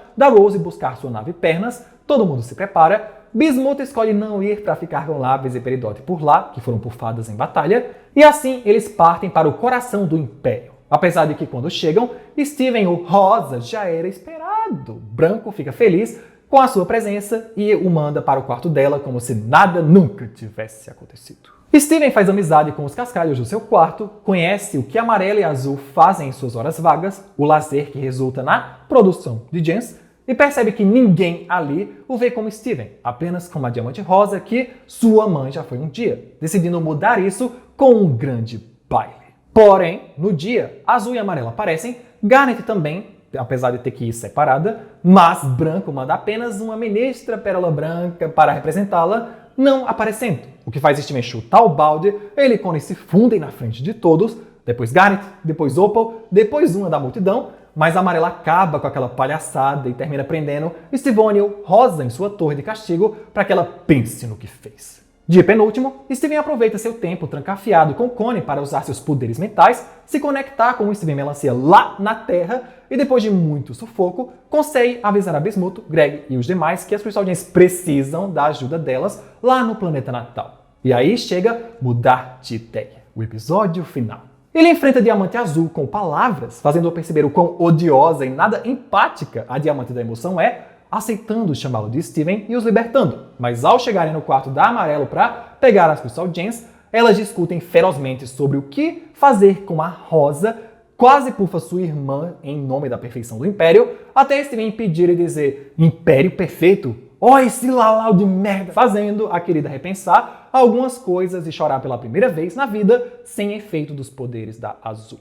da Rose buscar sua nave Pernas, todo mundo se prepara. Bismuth escolhe não ir para ficar com Lápis e Peridote por lá, que foram pufadas em batalha, e assim eles partem para o coração do Império. Apesar de que quando chegam, Steven, o Rosa, já era esperado. Branco fica feliz com a sua presença e o manda para o quarto dela como se nada nunca tivesse acontecido. Steven faz amizade com os cascalhos do seu quarto, conhece o que Amarelo e Azul fazem em suas horas vagas, o lazer que resulta na produção de gens, e percebe que ninguém ali o vê como Steven, apenas como a Diamante Rosa que sua mãe já foi um dia, decidindo mudar isso com um grande baile. Porém, no dia, Azul e Amarelo aparecem, Garnet também, apesar de ter que ir separada, mas Branco manda apenas uma ministra Pérola Branca para representá-la, não aparecendo, o que faz Steven chutar o balde, ele e Connie se fundem na frente de todos, depois Garnet, depois Opal, depois uma da multidão, mas a Amarela acaba com aquela palhaçada e termina prendendo Stevonnie Rosa em sua torre de castigo para que ela pense no que fez. De penúltimo, Steven aproveita seu tempo trancafiado com Connie para usar seus poderes mentais, se conectar com o Steven Melancia lá na Terra e depois de muito sufoco, consegue avisar a Bismuth, Greg e os demais que as Crystal Gems precisam da ajuda delas lá no planeta natal. E aí chega Mudar de Ideia, o episódio final. Ele enfrenta a Diamante Azul com palavras, fazendo-a perceber o quão odiosa e nada empática a Diamante da Emoção é, aceitando chamá-lo de Steven e os libertando. Mas ao chegarem no quarto da Amarelo para pegar as Crystal Gems, elas discutem ferozmente sobre o que fazer com a Rosa, quase pufa sua irmã em nome da perfeição do Império, até Steven impedir e dizer Império Perfeito? Oh, esse lalau de merda! Fazendo a querida repensar algumas coisas e chorar pela primeira vez na vida sem efeito dos poderes da Azul.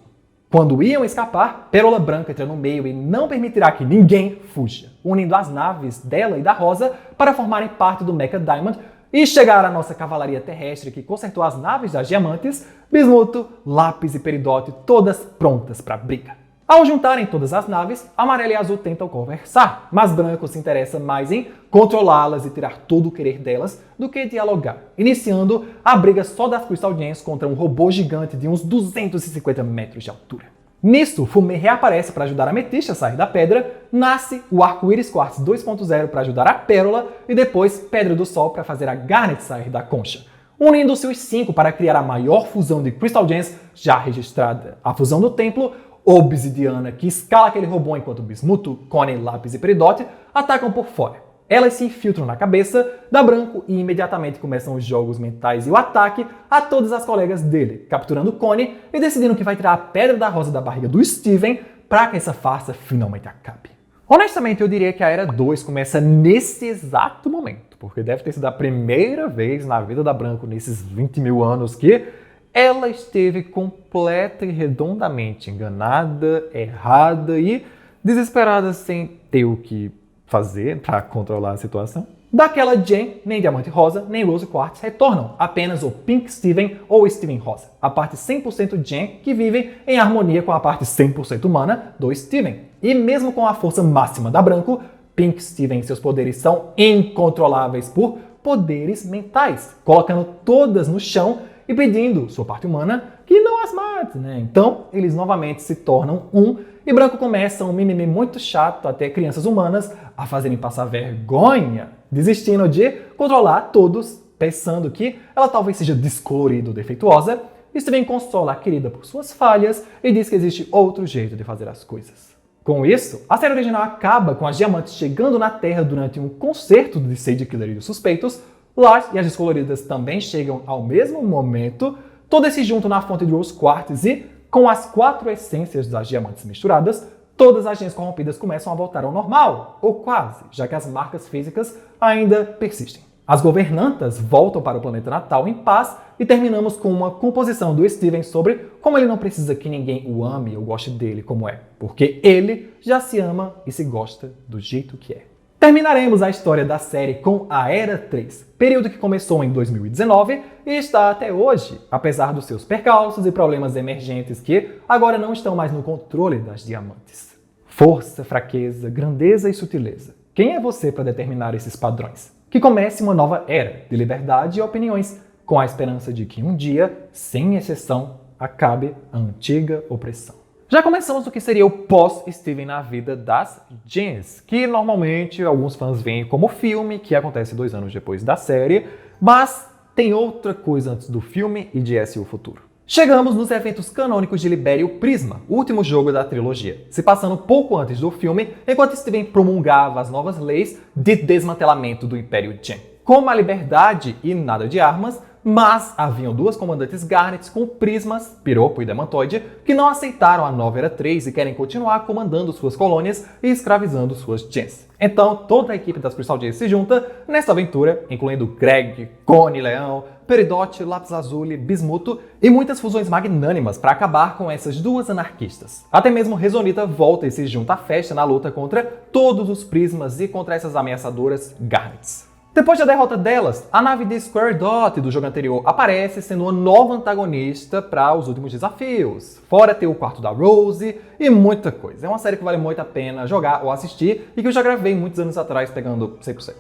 Quando iam escapar, Pérola Branca entra no meio e não permitirá que ninguém fuja, unindo as naves dela e da Rosa para formarem parte do Mecha Diamond e chegar à nossa cavalaria terrestre que consertou as naves das Diamantes, Bismuth, Lápis e Peridote todas prontas para a briga. Ao juntarem todas as naves, Amarela e Azul tentam conversar, mas Branco se interessa mais em controlá-las e tirar todo o querer delas do que dialogar, iniciando a briga só das Crystal Gems contra um robô gigante de uns 250 metros de altura. Nisso, Fumê reaparece para ajudar a Ametista a sair da pedra, nasce o Arco-Íris Quartz 2.0 para ajudar a Pérola e depois Pedra do Sol para fazer a Garnet sair da concha, unindo-se os 5 para criar a maior fusão de Crystal Gems já registrada, a fusão do Templo, Obsidiana, que escala aquele robô enquanto Bismuth, Connie, Lápis e Peridote atacam por fora. Elas se infiltram na cabeça da Branco e imediatamente começam os jogos mentais e o ataque a todas as colegas dele, capturando Connie e decidindo que vai tirar a Pedra da Rosa da barriga do Steven para que essa farsa finalmente acabe. Honestamente, eu diria que a Era 2 começa nesse exato momento, porque deve ter sido a primeira vez na vida da Branco nesses 20 mil anos que ela esteve completa e redondamente enganada, errada e desesperada sem ter o que fazer para controlar a situação. Daquela Jen, nem Diamante Rosa, nem Rose Quartz retornam, apenas o Pink Steven ou Steven Rosa, a parte 100% Jen que vive em harmonia com a parte 100% humana do Steven. E mesmo com a força máxima da Branco, Pink Steven e seus poderes são incontroláveis por poderes mentais, colocando todas no chão e pedindo sua parte humana que não as mate, né? Então, eles novamente se tornam um e Branco começa um mimimi muito chato até crianças humanas a fazerem passar vergonha, desistindo de controlar todos, pensando que ela talvez seja descolorida ou defeituosa. Steven consola a querida por suas falhas e diz que existe outro jeito de fazer as coisas. Com isso, a série original acaba com as Diamantes chegando na Terra durante um concerto de Sage Killer e os Suspeitos. Lars e as Descoloridas também chegam ao mesmo momento, todas se juntam na fonte de Rose Quartz e, com as 4 essências das Diamantes misturadas, todas as gems corrompidas começam a voltar ao normal, ou quase, já que as marcas físicas ainda persistem. As governantas voltam para o planeta natal em paz e terminamos com uma composição do Steven sobre como ele não precisa que ninguém o ame ou goste dele como é, porque ele já se ama e se gosta do jeito que é. Terminaremos a história da série com a Era 3, período que começou em 2019 e está até hoje, apesar dos seus percalços e problemas emergentes que agora não estão mais no controle das Diamantes. Força, fraqueza, grandeza e sutileza. Quem é você para determinar esses padrões? Que comece uma nova era de liberdade e opiniões, com a esperança de que um dia, sem exceção, acabe a antiga opressão. Já começamos o que seria o pós-Steven na vida das Gems, que normalmente alguns fãs veem como filme, que acontece 2 anos depois da série, mas tem outra coisa antes do filme e de S.U. Futuro. Chegamos nos eventos canônicos de Libério Prisma, o último jogo da trilogia, se passando pouco antes do filme, enquanto Steven promulgava as novas leis de desmantelamento do Império Gem. Como a liberdade e nada de armas, Mas haviam duas comandantes Garnet com prismas, Piropo e Demantoide, que não aceitaram a nova Era 3 e querem continuar comandando suas colônias e escravizando suas gens. Então, toda a equipe das Crystal Gems se junta nesta aventura, incluindo Greg, Connie, Leão, Peridot, Lápis Lazuli, Bismuto e muitas fusões magnânimas para acabar com essas duas anarquistas. Até mesmo Rezonita volta e se junta à festa na luta contra todos os prismas e contra essas ameaçadoras Garnets. Depois da derrota delas, a nave de Square Dot do jogo anterior aparece sendo uma nova antagonista para os últimos desafios. Fora ter o quarto da Rose e muita coisa. É uma série que vale muito a pena jogar ou assistir e que eu já gravei muitos anos atrás pegando 100%.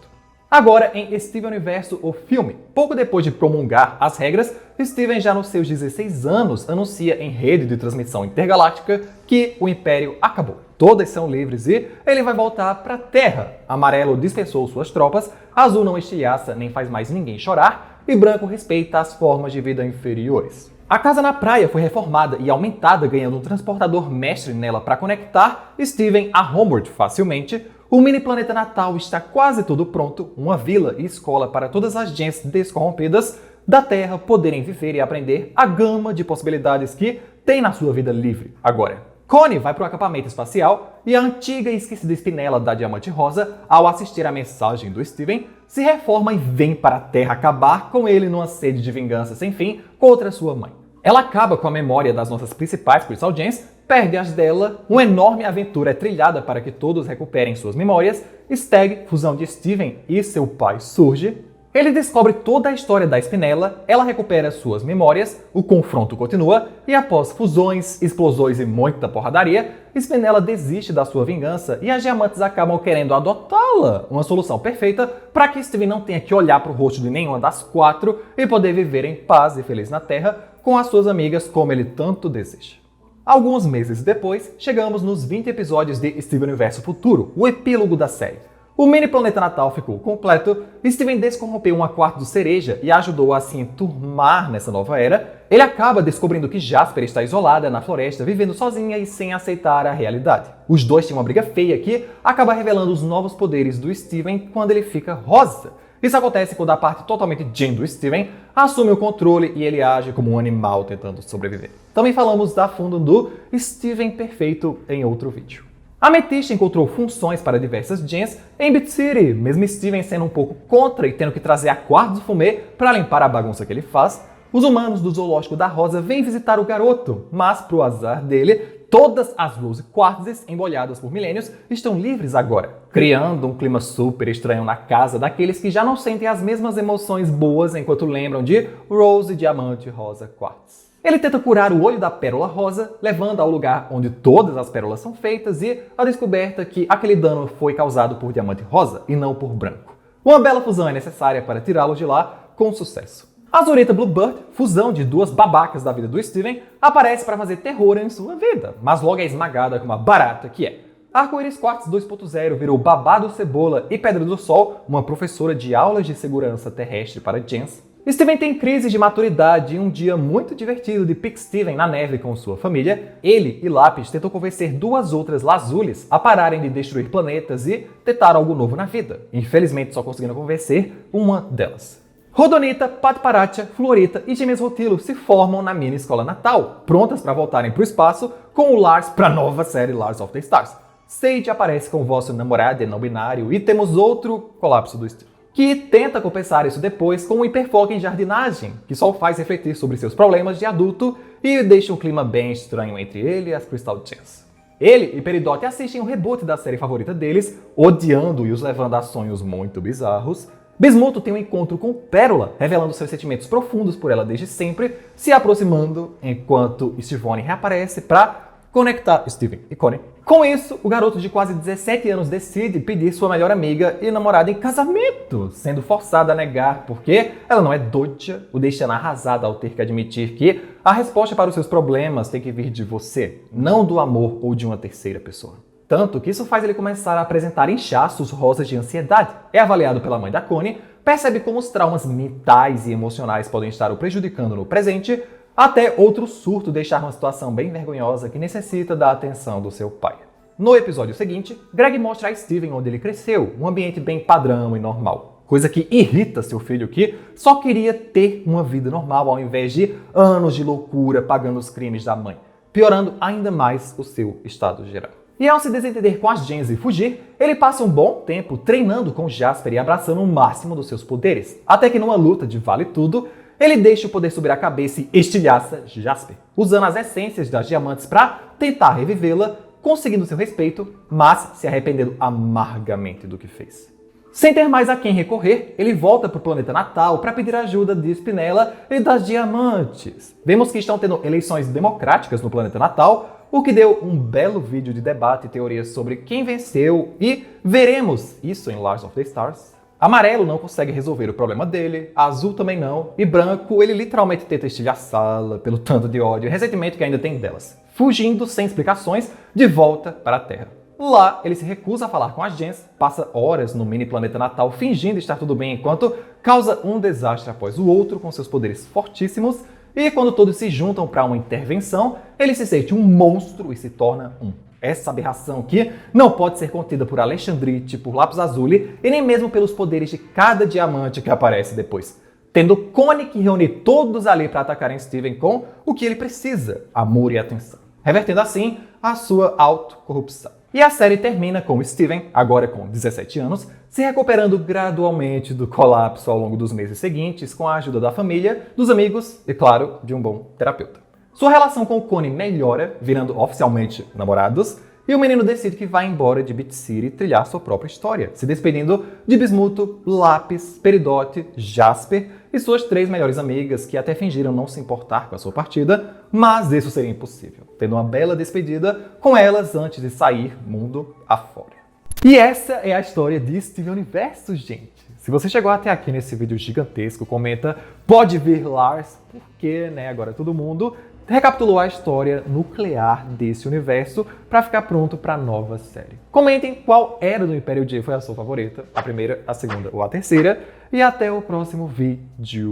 Agora, em Steven Universo, o filme. Pouco depois de promulgar as regras, Steven, já nos seus 16 anos, anuncia em rede de transmissão intergaláctica que o Império acabou. Todas são livres e ele vai voltar para a Terra. Amarelo dispensou suas tropas, Azul não estilhaça nem faz mais ninguém chorar e Branco respeita as formas de vida inferiores. A casa na praia foi reformada e aumentada, ganhando um transportador mestre nela para conectar Steven a Homeworld facilmente. O mini planeta natal está quase tudo pronto, uma vila e escola para todas as gens descorrompidas da Terra poderem viver e aprender a gama de possibilidades que tem na sua vida livre agora. Connie vai para o acampamento espacial e a antiga e esquecida Spinella da Diamante Rosa, ao assistir a mensagem do Steven, se reforma e vem para a Terra acabar com ele numa sede de vingança sem fim contra sua mãe. Ela acaba com a memória das nossas principais Crystal Gems, perde as dela, uma enorme aventura é trilhada para que todos recuperem suas memórias, Stag, fusão de Steven e seu pai, surge. Ele descobre toda a história da Spinella, ela recupera suas memórias, o confronto continua e após fusões, explosões e muita porradaria, Spinella desiste da sua vingança e as diamantes acabam querendo adotá-la, uma solução perfeita para que Steven não tenha que olhar para o rosto de nenhuma das quatro e poder viver em paz e feliz na Terra com as suas amigas como ele tanto deseja. Alguns meses depois, chegamos nos 20 episódios de Steven Universo Futuro, o epílogo da série. O mini planeta natal ficou completo, Steven descorrompeu uma quarta do Cereja e ajudou a se enturmar nessa nova era. Ele acaba descobrindo que Jasper está isolada na floresta, vivendo sozinha e sem aceitar a realidade. Os dois têm uma briga feia que acaba revelando os novos poderes do Steven quando ele fica rosa. Isso acontece quando a parte totalmente Jean do Steven assume o controle e ele age como um animal tentando sobreviver. Também falamos da fundo do Steven perfeito em outro vídeo. A Amethyst encontrou funções para diversas gens em Beat City, mesmo Steven sendo um pouco contra e tendo que trazer a Quartz do Fumê para limpar a bagunça que ele faz. Os humanos do Zoológico da Rosa vêm visitar o garoto, mas pro azar dele, todas as Rose Quartzes, embolhadas por milênios, estão livres agora, criando um clima super estranho na casa daqueles que já não sentem as mesmas emoções boas enquanto lembram de Rose, Diamante, Rosa, Quartz. Ele tenta curar o olho da Pérola Rosa, levando ao lugar onde todas as pérolas são feitas e a descoberta que aquele dano foi causado por Diamante Rosa e não por Branco. Uma bela fusão é necessária para tirá-lo de lá com sucesso. A Azureta Bluebird, fusão de duas babacas da vida do Steven, aparece para fazer terror em sua vida, mas logo é esmagada como a barata que é. Arco-Íris Quartz 2.0 virou Babado Cebola e Pedra do Sol, uma professora de aulas de segurança terrestre para gens. Steven tem crise de maturidade e um dia muito divertido de Pick Steven na neve com sua família. Ele e Lápis tentam convencer duas outras Lazulis a pararem de destruir planetas e tentar algo novo na vida. Infelizmente só conseguiram convencer uma delas. Rodonita, Patparatia, Florita e Gêmeas Rotilo se formam na mini escola natal, prontas para voltarem para o espaço com o Lars para a nova série Lars of the Stars. Sage aparece com o vosso namorado não binário e temos outro colapso do Steven, que tenta compensar isso depois com um hiperfoco em jardinagem, que só o faz refletir sobre seus problemas de adulto e deixa um clima bem estranho entre ele e as Crystal Gems. Ele e Peridot assistem o reboot da série favorita deles, odiando e os levando a sonhos muito bizarros. Bismuto tem um encontro com Pérola, revelando seus sentimentos profundos por ela desde sempre, se aproximando enquanto Stivone reaparece para conectar Steven e Connie. Com isso, o garoto de quase 17 anos decide pedir sua melhor amiga e namorada em casamento, sendo forçada a negar porque ela não é doida, o deixando arrasada ao ter que admitir que a resposta para os seus problemas tem que vir de você, não do amor ou de uma terceira pessoa. Tanto que isso faz ele começar a apresentar inchaços rosas de ansiedade. É avaliado pela mãe da Connie, percebe como os traumas mentais e emocionais podem estar o prejudicando no presente, até outro surto deixar uma situação bem vergonhosa que necessita da atenção do seu pai. No episódio seguinte, Greg mostra a Steven onde ele cresceu, um ambiente bem padrão e normal. coisa que irrita seu filho que só queria ter uma vida normal ao invés de anos de loucura pagando os crimes da mãe, piorando ainda mais o seu estado geral. E ao se desentender com as Gens e fugir, ele passa um bom tempo treinando com Jasper e abraçando o máximo dos seus poderes, até que numa luta de vale tudo, ele deixa o poder subir a cabeça e estilhaça Jasper, usando as essências das diamantes para tentar revivê-la, conseguindo seu respeito, mas se arrependendo amargamente do que fez. Sem ter mais a quem recorrer, ele volta para o planeta natal para pedir ajuda de Spinella e das diamantes. Vemos que estão tendo eleições democráticas no planeta natal, o que deu um belo vídeo de debate e teorias sobre quem venceu, e veremos isso em Lars of the Stars. Amarelo não consegue resolver o problema dele, azul também não, e branco ele literalmente tenta estilhaçá-la pelo tanto de ódio e ressentimento que ainda tem delas, fugindo sem explicações de volta para a Terra. Lá, ele se recusa a falar com as Gens, passa horas no mini planeta natal fingindo estar tudo bem enquanto causa um desastre após o outro com seus poderes fortíssimos, e quando todos se juntam para uma intervenção, ele se sente um monstro e se torna essa aberração que não pode ser contida por Alexandrite, por Lápis Lazuli e nem mesmo pelos poderes de cada diamante que aparece depois, tendo Connie que reunir todos ali para atacarem Steven com o que ele precisa, amor e atenção, revertendo assim a sua autocorrupção. E a série termina com Steven, agora com 17 anos, se recuperando gradualmente do colapso ao longo dos meses seguintes com a ajuda da família, dos amigos e, claro, de um bom terapeuta. Sua relação com o Connie melhora, virando oficialmente namorados, e o menino decide que vai embora de Beat City trilhar sua própria história, se despedindo de Bismuto, Lápis, Peridote, Jasper e suas 3 melhores amigas, que até fingiram não se importar com a sua partida, mas isso seria impossível, tendo uma bela despedida com elas antes de sair mundo afora. E essa é a história de Steven Universo, gente. Se você chegou até aqui nesse vídeo gigantesco, comenta, pode vir Lars, porque, né, agora todo mundo recapitulou a história nuclear desse universo para ficar pronto para a nova série. Comentem qual era do Império J foi a sua favorita, a primeira, a segunda ou a terceira, e até o próximo vídeo.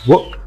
Uou!